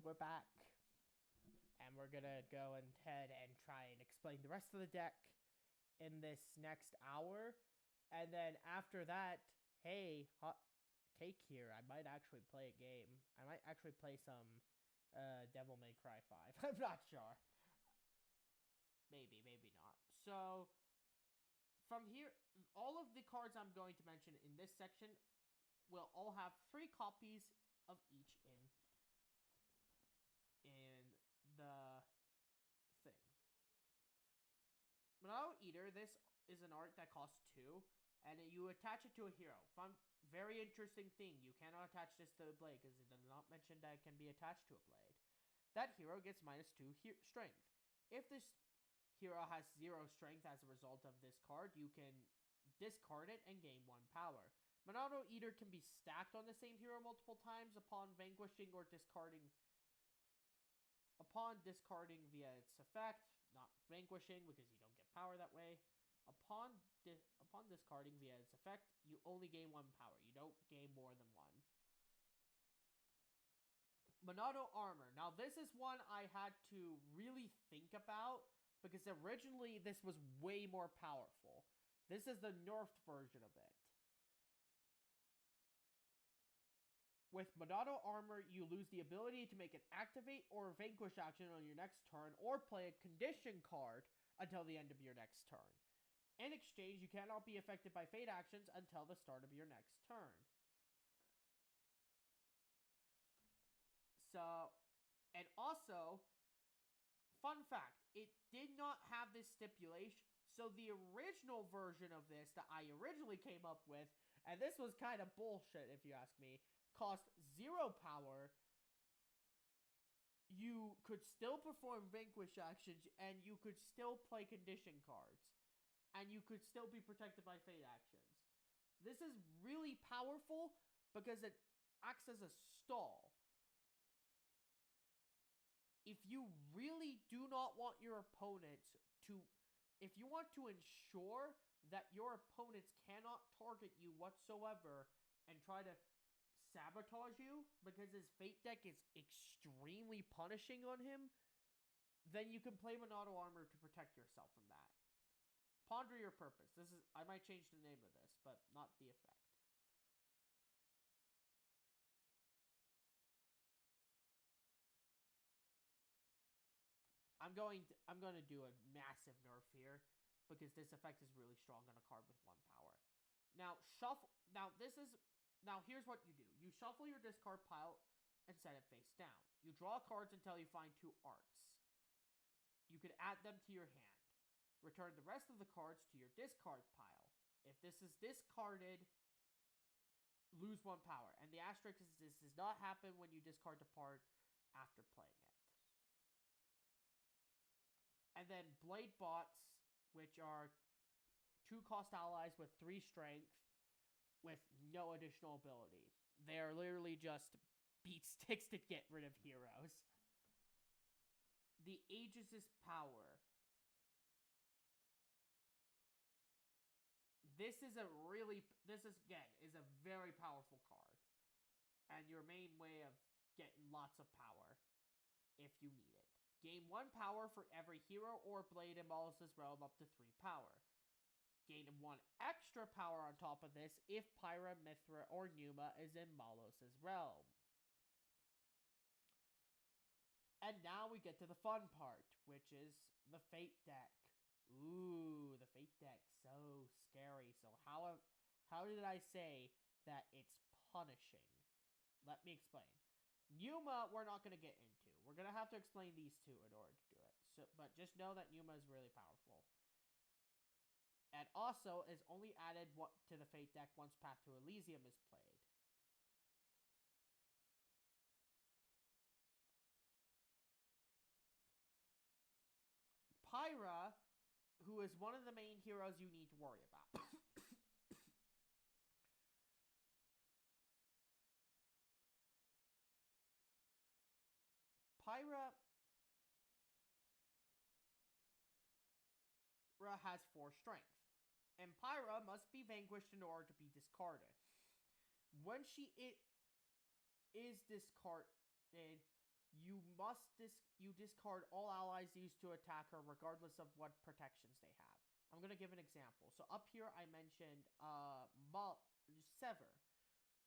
We're back. And we're gonna go ahead and try and explain the rest of the deck in this next hour. And then after that, hey, hot take here. I might actually play a game. I might actually play some Devil May Cry 5. I'm not sure. Maybe, maybe not. So, from here, all of the cards I'm going to mention in this section will all have 3 copies of each in the thing. Monado Eater, this is an art that costs 2, and you attach it to a hero. Very interesting thing. You cannot attach this to a blade because it does not mention that it can be attached to a blade. That hero gets -2 strength. If this hero has 0 strength as a result of this card, you can discard it and gain 1 power. Monado Eater can be stacked on the same hero multiple times upon vanquishing or discarding. Upon discarding via its effect, not vanquishing because you don't get power that way. Upon discarding via its effect, you only gain 1 power. You don't gain more than 1. Monado Armor. Now this is one I had to really think about because originally this was way more powerful. This is the nerfed version of it. With Monado Armor, you lose the ability to make an activate or vanquish action on your next turn or play a condition card until the end of your next turn. In exchange, you cannot be affected by fate actions until the start of your next turn. So, and also, fun fact, it did not have this stipulation. So the original version of this that I originally came up with, and this was kind of bullshit if you ask me, cost 0 power. You could still perform vanquish actions, and you could still play condition cards, and you could still be protected by fate actions. This is really powerful because it acts as a stall. If you really do not want your opponents to, if you want to ensure that your opponents cannot target you whatsoever and try to sabotage you because his fate deck is extremely punishing on him, then you can play Monado Armor to protect yourself from that. Ponder your purpose. I might change the name of this, but not the effect. I'm going to do a massive nerf here because this effect is really strong on a card with 1 power. Now here's what you do. You shuffle your discard pile and set it face down. You draw cards until you find 2 arts. You can add them to your hand. Return the rest of the cards to your discard pile. If this is discarded, lose 1 power. And the asterisk is this does not happen when you discard the part after playing it. And then Blade Bots, which are 2 cost allies with 3 strength with no additional ability. They are literally just beat sticks to get rid of heroes. The Aegis' Power. This is a very powerful card. And your main way of getting lots of power if you need it. Gain 1 power for every hero or blade in Malos' realm up to 3 power. Gain 1 extra power on top of this if Pyra, Mithra, or Numa is in Malos' realm. And now we get to the fun part, which is the Fate deck. Ooh, the Fate deck, so scary. So how did I say that it's punishing? Let me explain. Numa, we're not going to get into. We're going to have to explain these 2 in order to do it. But just know that Numa is really powerful. And also is only added to the Fate deck once Path to Elysium is played. Pyra, who is one of the main heroes you need to worry about. Pyra has 4 strength, and Pyra must be vanquished in order to be discarded. When she is discarded, you discard all allies used to attack her, regardless of what protections they have. I'm gonna give an example. So up here, I mentioned Sever,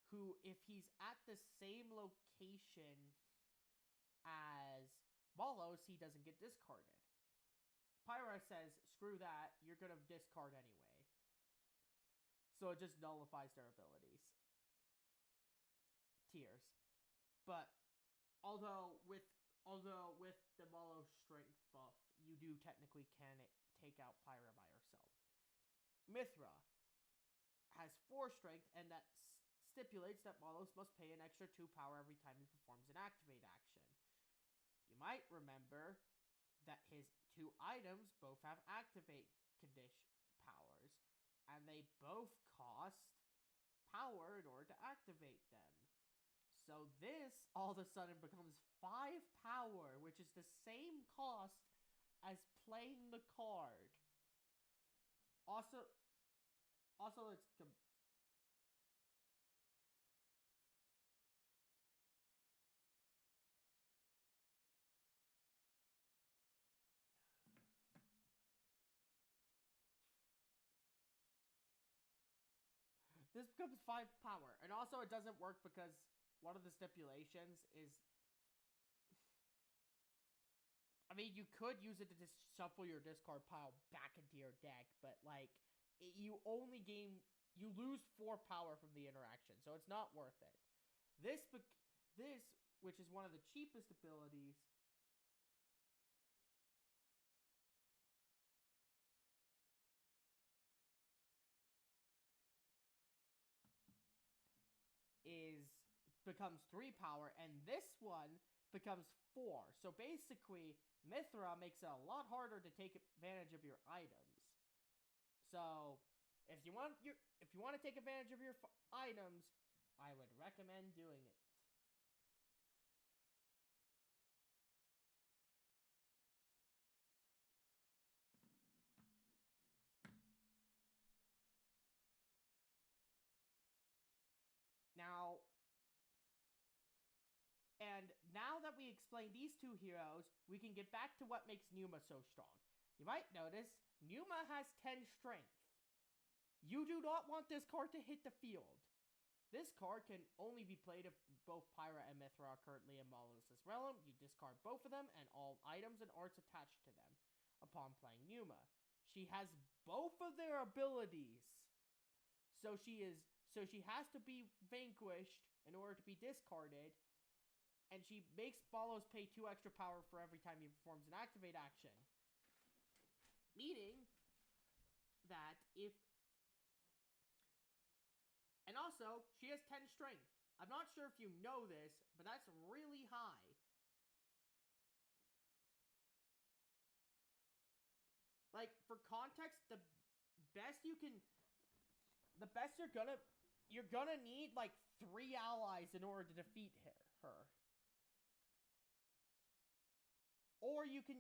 who, if he's at the same location as Malos, he doesn't get discarded. Pyra says, screw that, you're gonna discard anyway. So it just nullifies their abilities. Tears. But although with the Malos strength buff, you do technically can take out Pyra by herself. Mithra has 4 strength, and that stipulates that Malos must pay an extra 2 power every time he performs an activate action. You might remember that his 2 items both have activate condition powers, and they both cost power in order to activate them. So this all of a sudden becomes 5 power, which is the same cost as playing the card. Also let's this becomes 5 power. And also it doesn't work because one of the stipulations is, I mean, you could use it to just shuffle your discard pile back into your deck, but like, you lose 4 power from the interaction, so it's not worth it. This, which is one of the cheapest abilities, becomes 3 power, and this one becomes 4. So basically, Mithra makes it a lot harder to take advantage of your items. So if you want to take advantage of your items, I would recommend doing it. Now that we explained these 2 heroes, we can get back to what makes Numa so strong. You might notice, Numa has 10 strength. You do not want this card to hit the field. This card can only be played if both Pyra and Mithra are currently in Malos' realm. You discard both of them and all items and arts attached to them upon playing Numa. She has both of their abilities. So she has to be vanquished in order to be discarded. And she makes Malos pay 2 extra power for every time he performs an activate action. Meaning that if... And also, she has 10 strength. I'm not sure if you know this, but that's really high. Like, for context, the best you're gonna need, like, 3 allies in order to defeat her. Or you can...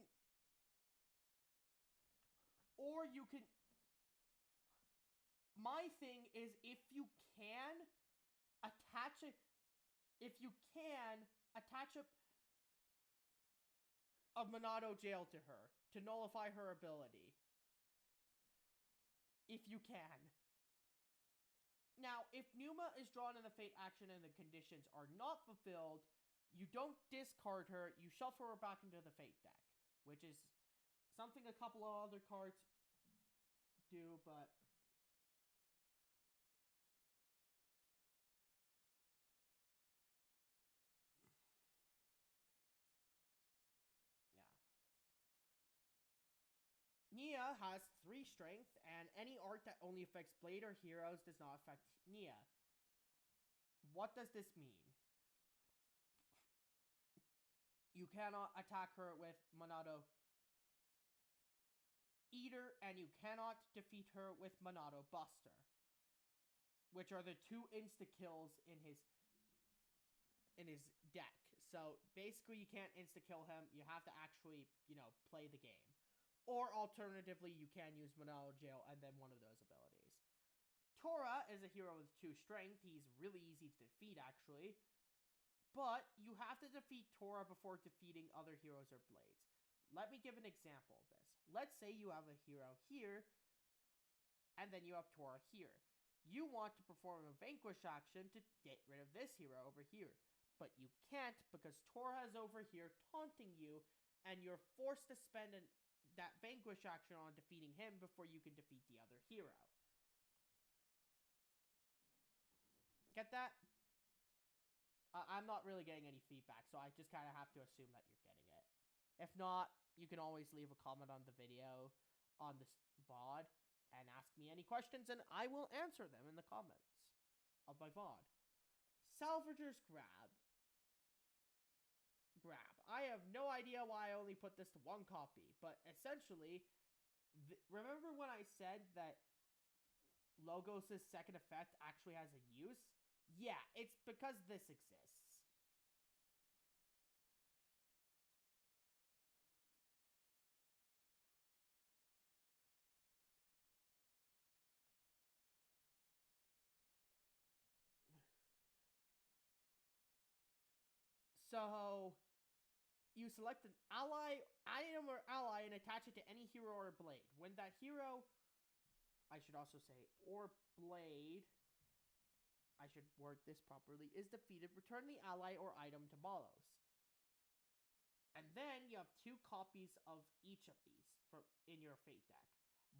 My thing is, if you can attach a Monado Jail to her to nullify her ability. If you can. Now, if Numa is drawn in the Fate action and the conditions are not fulfilled, you don't discard her, you shuffle her back into the Fate deck, which is something a couple of other cards do, but... Nia has 3 strength, and any art that only affects Blade or heroes does not affect Nia. What does this mean? You cannot attack her with Monado Eater, and you cannot defeat her with Monado Buster, which are the 2 insta-kills in his deck. So basically you can't insta-kill him, you have to actually, play the game. Or alternatively, you can use Monado Jail and then one of those abilities. Tora is a hero with 2 strength. He's really easy to defeat, actually. But you have to defeat Tora before defeating other heroes or blades. Let me give an example of this. Let's say you have a hero here, and then you have Tora here. You want to perform a vanquish action to get rid of this hero over here. But you can't because Tora is over here taunting you, and you're forced to spend that vanquish action on defeating him before you can defeat the other hero. Get that? I'm not really getting any feedback, so I just kind of have to assume that you're getting it. If not, you can always leave a comment on the video, on this VOD, and ask me any questions, and I will answer them in the comments of my VOD. Salvager's Grab. I have no idea why I only put this to one copy, but essentially, remember when I said that Logos' second effect actually has a use? Yeah, it's because this exists. So, you select an item or ally and attach it to any hero or blade. When that hero, I should also say, or blade, I should word this properly, is defeated, return the ally or item to Malos. And then you have 2 copies of each of these in your Fate deck.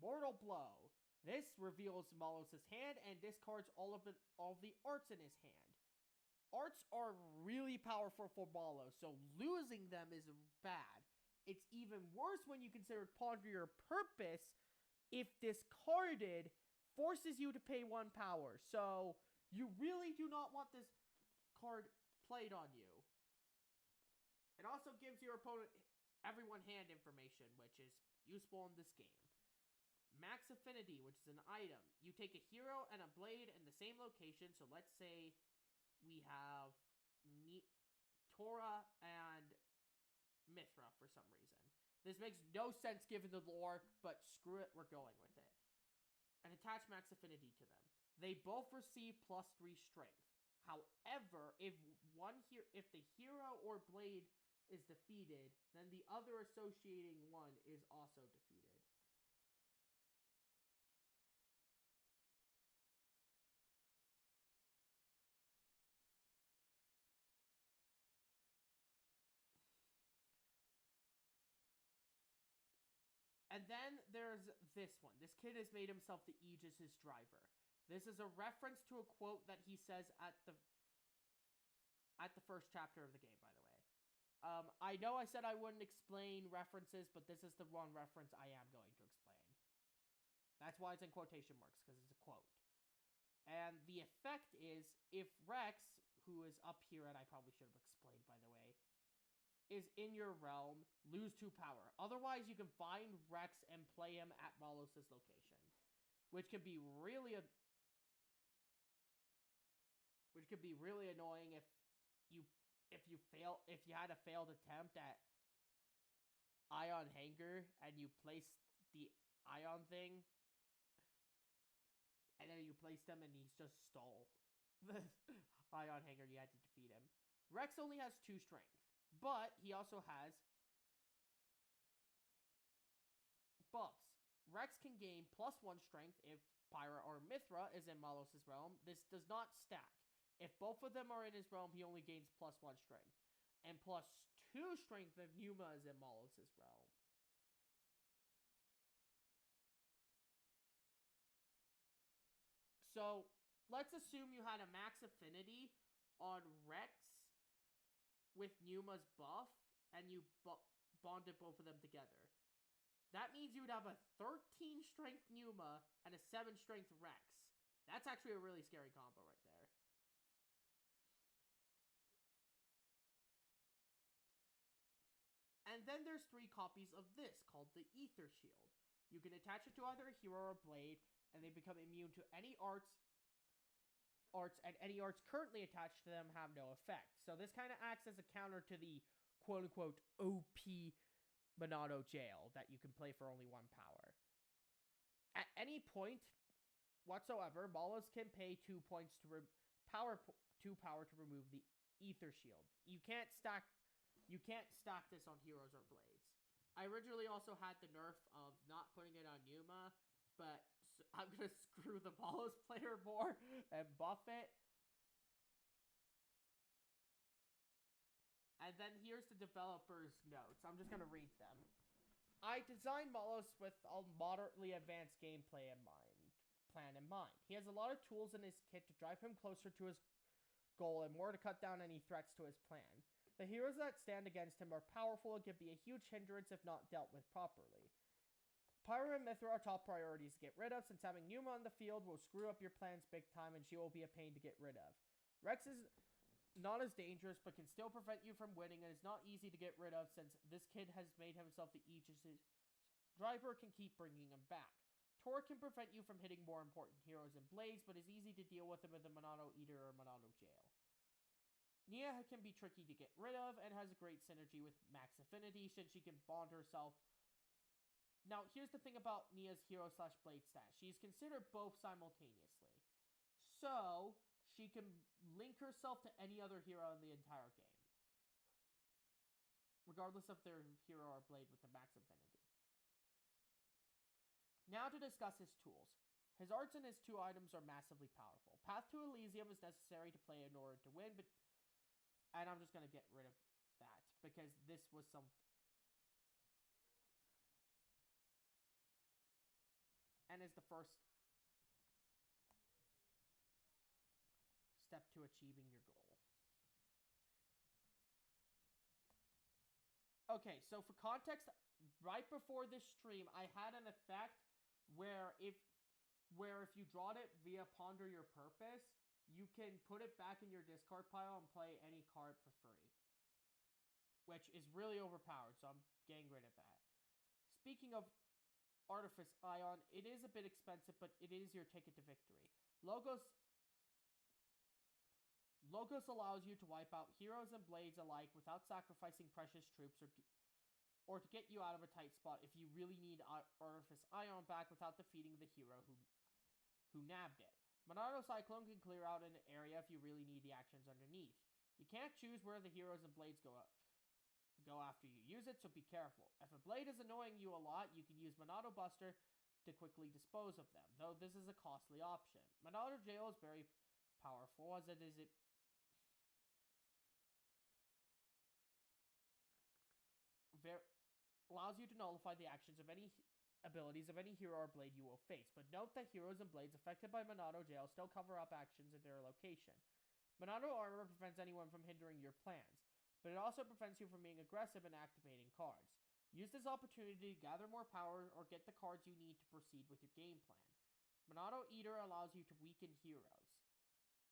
Mortal Blow. This reveals Malos' hand and discards all of the arts in his hand. Arts are really powerful for Malos, so losing them is bad. It's even worse when you consider Ponder Your Purpose, if discarded, forces you to pay 1 power. So you really do not want this card played on you. It also gives your opponent everyone hand information, which is useful in this game. Max Affinity, which is an item. You take a hero and a blade in the same location. So let's say we have Tora and Mithra for some reason. This makes no sense given the lore, but screw it, we're going with it. And attach Max Affinity to them. They both receive +3 strength. However, if the hero or blade is defeated, then the other associating one is also defeated. And then there's this one. This kid has made himself the Aegis' driver. This is a reference to a quote that he says at the first chapter of the game, by the way. I know I said I wouldn't explain references, but this is the one reference I am going to explain. That's why it's in quotation marks, because it's a quote. And the effect is, if Rex, who is up here, and I probably should have explained, by the way, is in your realm, lose 2 power. Otherwise, you can find Rex and play him at Malos' location. Which could be really annoying if you had a failed attempt at Ion Hanger and you placed the Ion thing, and then you placed him and he's just stole the Ion Hanger, you had to defeat him. Rex only has 2 strength, but he also has buffs. Rex can gain +1 strength if Pyra or Mithra is in Malos' realm. This does not stack. If both of them are in his realm, he only gains +1 strength. And +2 strength if Numa is in Malos' realm. So, let's assume you had a max affinity on Rex with Numa's buff, and you bonded both of them together. That means you would have a 13 strength Numa and a 7 strength Rex. That's actually a really scary combo right there. And then there's 3 copies of this, called the Ether Shield. You can attach it to either a hero or a blade, and they become immune to any arts, and any arts currently attached to them have no effect. So this kind of acts as a counter to the quote-unquote OP Monado Jail that you can play for only 1 power. At any point whatsoever, Malos can pay 2 points to 2 power to remove the Ether Shield. You can't stack this on heroes or blades. I originally also had the nerf of not putting it on Yuma, but I'm gonna screw the Palos player more and buff it. And then here's the developer's notes. I'm just gonna read them. I designed Malos with a moderately advanced gameplay plan in mind. He has a lot of tools in his kit to drive him closer to his goal and more to cut down any threats to his plan. The heroes that stand against him are powerful and can be a huge hindrance if not dealt with properly. Pyra and Mithra are top priorities to get rid of, since having Numa on the field will screw up your plans big time and she will be a pain to get rid of. Rex is not as dangerous, but can still prevent you from winning, and is not easy to get rid of since this kid has made himself the Aegis. Driver can keep bringing him back. Tor can prevent you from hitting more important heroes in Blaze, but is easy to deal with him with a Monado Eater or Monado Jail. Nia can be tricky to get rid of, and has a great synergy with Max Affinity, since she can bond herself. Now, here's the thing about Nia's hero/blade stat. She's considered both simultaneously. So, she can link herself to any other hero in the entire game, regardless of their hero or blade with the max affinity. Now to discuss his tools. His arts and his 2 items are massively powerful. Path to Elysium is necessary to play in order to win, and I'm just going to get rid of that, because this was something. And is the first step to achieving your goal. Okay, so for context, right before this stream, I had an effect where if you drawed it via Ponder Your Purpose, you can put it back in your discard pile and play any card for free. Which is really overpowered, so I'm getting rid of that. Speaking of Artifice Ion, it is a bit expensive, but it is your ticket to victory. Logos allows you to wipe out heroes and blades alike without sacrificing precious troops or to get you out of a tight spot if you really need Artifice Ion back without defeating the hero who nabbed it. Monado Cyclone can clear out an area if you really need the actions underneath. You can't choose where the heroes and blades go after you use it, so be careful. If a blade is annoying you a lot, you can use Monado Buster to quickly dispose of them, though this is a costly option. Monado Jail is very powerful, as it allows you to nullify the actions of any abilities of any hero or blade you will face, but note that heroes and blades affected by Monado Jail still cover up actions in their location. Monado Armor prevents anyone from hindering your plans, but it also prevents you from being aggressive and activating cards. Use this opportunity to gather more power or get the cards you need to proceed with your game plan. Monado Eater allows you to weaken heroes.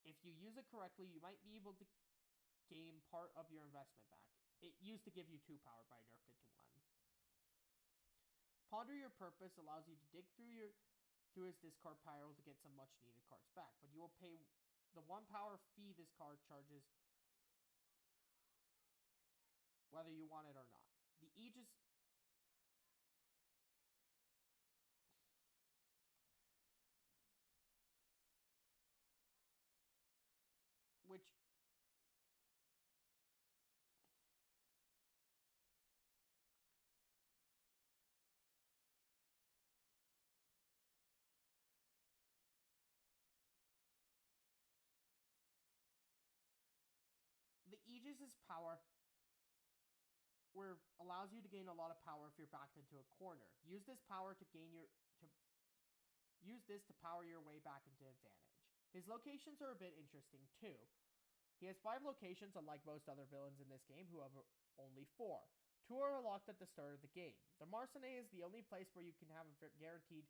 If you use it correctly, you might be able to gain part of your investment back. It used to give you 2 power, but I nerfed it to 1. Ponder Your Purpose allows you to dig through his discard pile to get some much needed cards back, but you will pay the 1 power fee this card charges whether you want it or not. The Aegis which the Aegis' power allows you to gain a lot of power if you're backed into a corner. Use this power to power your way back into advantage. His locations are a bit interesting too. He has 5 locations, unlike most other villains in this game who have only 4. 2 are locked at the start of the game. The Marcinet is the only place where you can have a guaranteed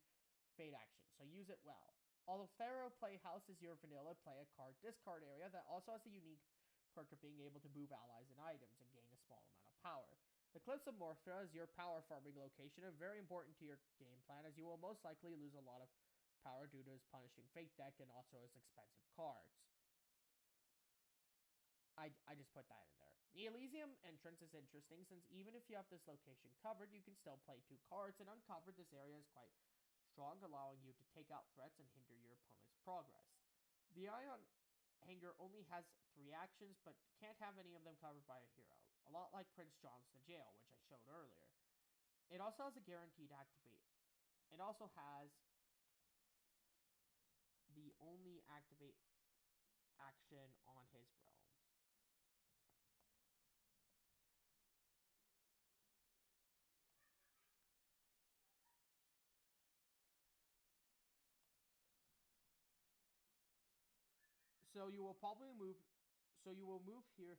fate action, so use it well. Although Thero Playhouse is your vanilla play a card discard area that also has a unique perk of being able to move allies and items and gain a small amount of power. The Cliffs of Morphra is your power farming location and very important to your game plan, as you will most likely lose a lot of power due to his punishing fate deck and also his expensive cards. I just put that in there. The Elysium entrance is interesting, since even if you have this location covered, you can still play 2 cards, and uncovered this area is quite strong, allowing you to take out threats and hinder your opponent's progress. The Ion Hanger only has 3 actions, but can't have any of them covered by a hero. A lot like Prince John's The Jail, which I showed earlier. It also has a guaranteed activate. It also has the only activate action on his realm. So you will probably move. So you will move here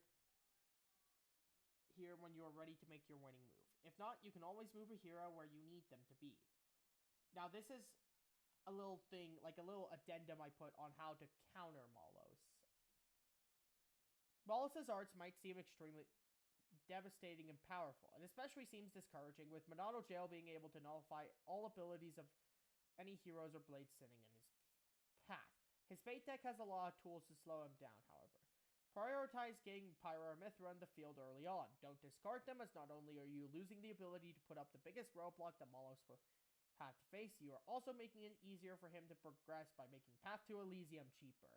when you are ready to make your winning move. If not, you can always move a hero where you need them to be. Now this is a little thing, like a little addendum I put on how to counter Malos. Malos' arts might seem extremely devastating and powerful, and especially seems discouraging, with Monado Jail being able to nullify all abilities of any heroes or blades sitting in his path. His Fate deck has a lot of tools to slow him down, however. Prioritize getting Pyro or Mithra in the field early on. Don't discard them, as not only are you losing the ability to put up the biggest roadblock that Malos will have to face, you are also making it easier for him to progress by making Path to Elysium cheaper.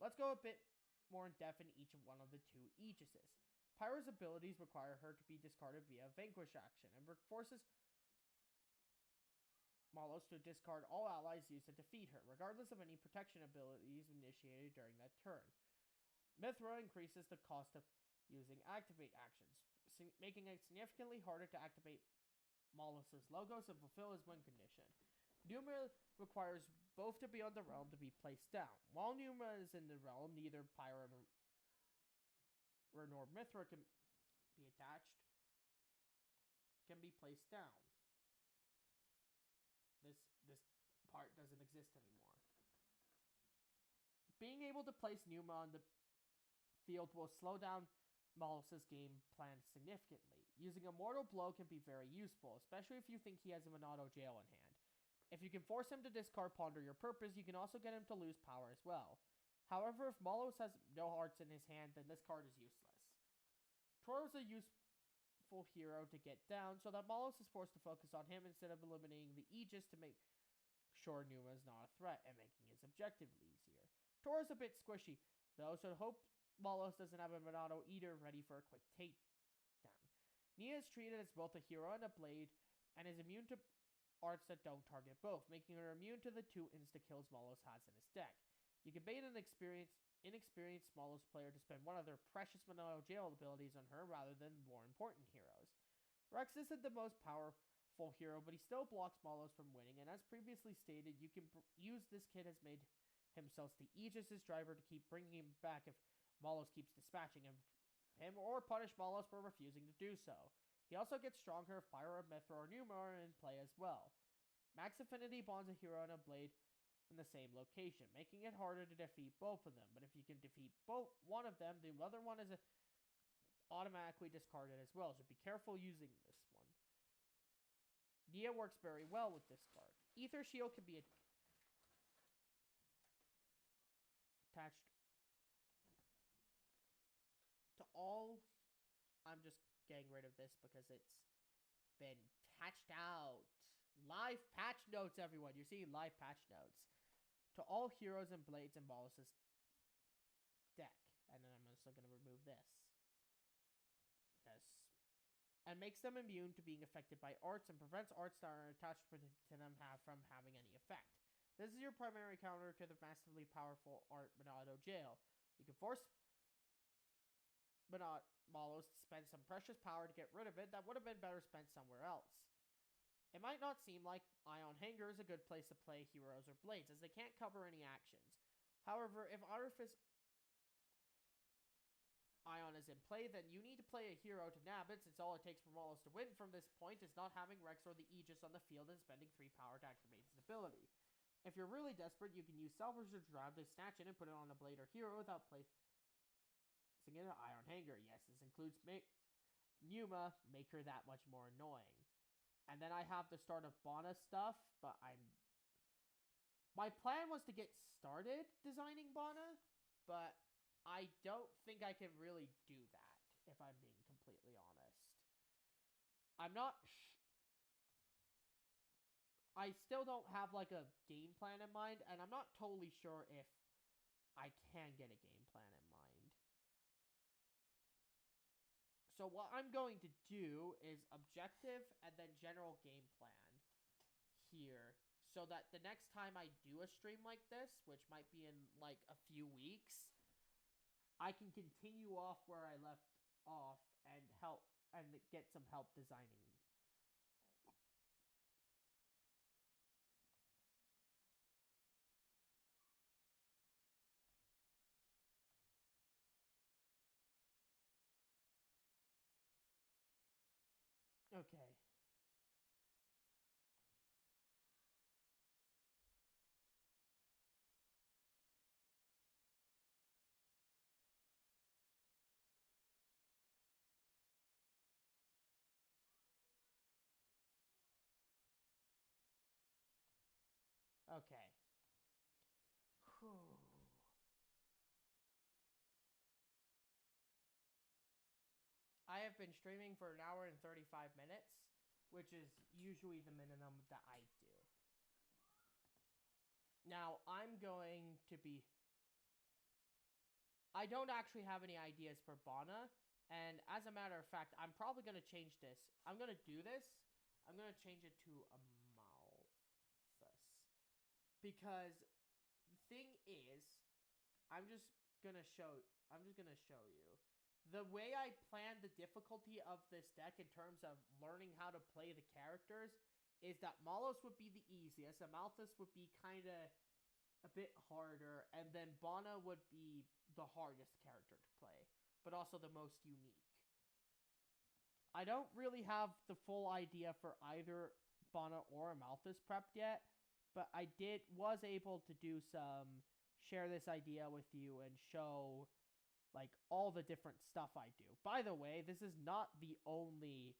Let's go a bit more in depth in each of one of the 2 Aegises. Pyro's abilities require her to be discarded via Vanquish action, and forces Malos to discard all allies used to defeat her, regardless of any protection abilities initiated during that turn. Mithra increases the cost of using activate actions, making it significantly harder to activate Malos' logos and fulfill his win condition. Numa requires both to be on the realm to be placed down. While Numa is in the realm, neither Pyro nor Mithra can be attached, can be placed down. This part doesn't exist anymore. Being able to place Numa on the field will slow down Malos' game plan significantly. Using a Mortal Blow can be very useful, especially if you think he has a Monado Jail in hand. If you can force him to discard Ponder Your Purpose, you can also get him to lose power as well. However, if Malos has no hearts in his hand, then this card is useless. Toro is a useful hero to get down, so that Malos is forced to focus on him instead of eliminating the Aegis to make sure Numa is not a threat and making his objective easier. Toro is a bit squishy, though, so hope Malos doesn't have a Monado Eater ready for a quick takedown. Nia is treated as both a hero and a blade, and is immune to arts that don't target both, making her immune to the 2 insta-kills Malos has in his deck. You can bait an inexperienced Malos player to spend one of their precious Monado Jail abilities on her rather than more important heroes. Rex isn't the most powerful hero, but he still blocks Malos from winning, and as previously stated, you can use this kid has made himself the Aegis' driver to keep bringing him back if Malos keeps dispatching him, or punish Malos for refusing to do so. He also gets stronger if Pyro, Mithra, or Numa are in play as well. Max Affinity bonds a hero and a blade in the same location, making it harder to defeat both of them. But if you can defeat one of them, the other one is automatically discarded as well, so be careful using this one. Nia works very well with this card. Ether Shield can be attached to all. I'm just getting rid of this because it's been patched out. Live patch notes, everyone. You're seeing live patch notes. To all heroes and blades in Malos' deck. And then I'm also going to remove this. And makes them immune to being affected by arts and prevents arts that are attached to them from having any effect. This is your primary counter to the massively powerful art Monado Jail. You can force Malos to spend some precious power to get rid of it that would have been better spent somewhere else. It might not seem like Ion Hanger is a good place to play heroes or blades, as they can't cover any actions. However, if Artifice Ion is in play, then you need to play a hero to nab it, since all it takes for Malos to win from this point is not having Rex or the Aegis on the field and spending 3 power to activate his ability. If you're really desperate, you can use Salvager's Drive to snatch it and put it on a blade or hero without placing it an Iron Hanger. Yes, this includes Numa, make her that much more annoying. And then I have the start of Bana stuff, but my plan was to get started designing Bana, but I don't think I can really do that, if I'm being completely honest. I'm not... I still don't have, like, a game plan in mind, and I'm not totally sure if I can get a game plan in mind. So what I'm going to do is objective and then general game plan here, so that the next time I do a stream like this, which might be in like a few weeks, I can continue off where I left off and help and get some help designing. Okay. Okay. Whew. I have been streaming for an hour and 35 minutes, which is usually the minimum that I do. Now, I'm going to be... I don't actually have any ideas for Bana, and as a matter of fact, I'm probably going to change this. I'm going to do this. I'm going to change it to a Malthus. Because the thing is, I'm just going to show you. The way I planned the difficulty of this deck in terms of learning how to play the characters is that Malos would be the easiest, and Malthus would be kind of a bit harder, and then Bana would be the hardest character to play, but also the most unique. I don't really have the full idea for either Bana or Malthus prepped yet, but I was able to do some, share this idea with you and show like all the different stuff I do. By the way, this is not the only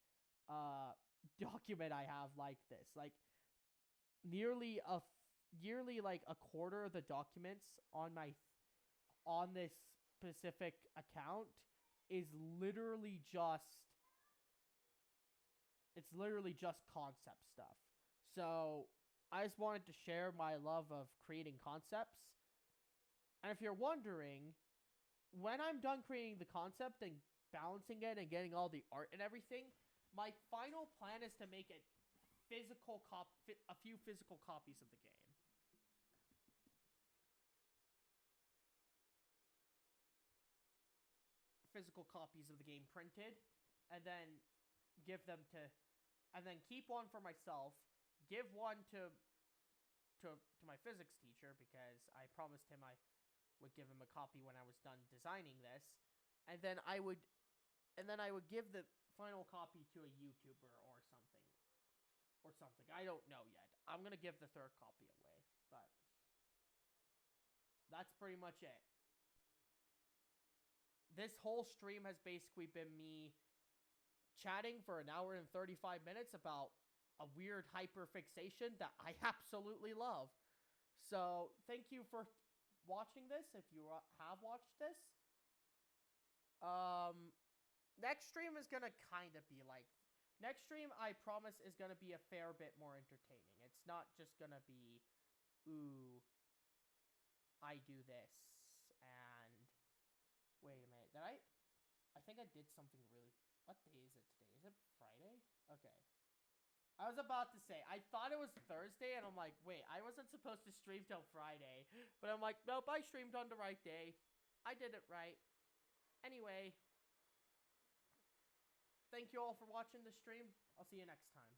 document I have like this. Like nearly like a quarter of the documents on this specific account is literally just concept stuff. So I just wanted to share my love of creating concepts. And if you're wondering, when I'm done creating the concept and balancing it and getting all the art and everything, my final plan is to make a few physical copies of the game. Physical copies of the game printed, and then keep one for myself, give one to my physics teacher, because I promised him I would give him a copy when I was done designing this, and then I would give the final copy to a YouTuber or something. I don't know yet. I'm gonna give the third copy away, but that's pretty much it. This whole stream has basically been me chatting for an hour and 35 minutes about a weird hyperfixation that I absolutely love. So, thank you for watching this, if you have watched this. Next stream is gonna kind of be like... Next stream, I promise, is gonna be a fair bit more entertaining. It's not just gonna be, ooh, I do this, and... Wait a minute, I think I did something really... What day is it today? Is it Friday? Okay. I was about to say, I thought it was Thursday, and I'm like, wait, I wasn't supposed to stream till Friday. But I'm like, nope, I streamed on the right day. I did it right. Anyway, thank you all for watching the stream. I'll see you next time.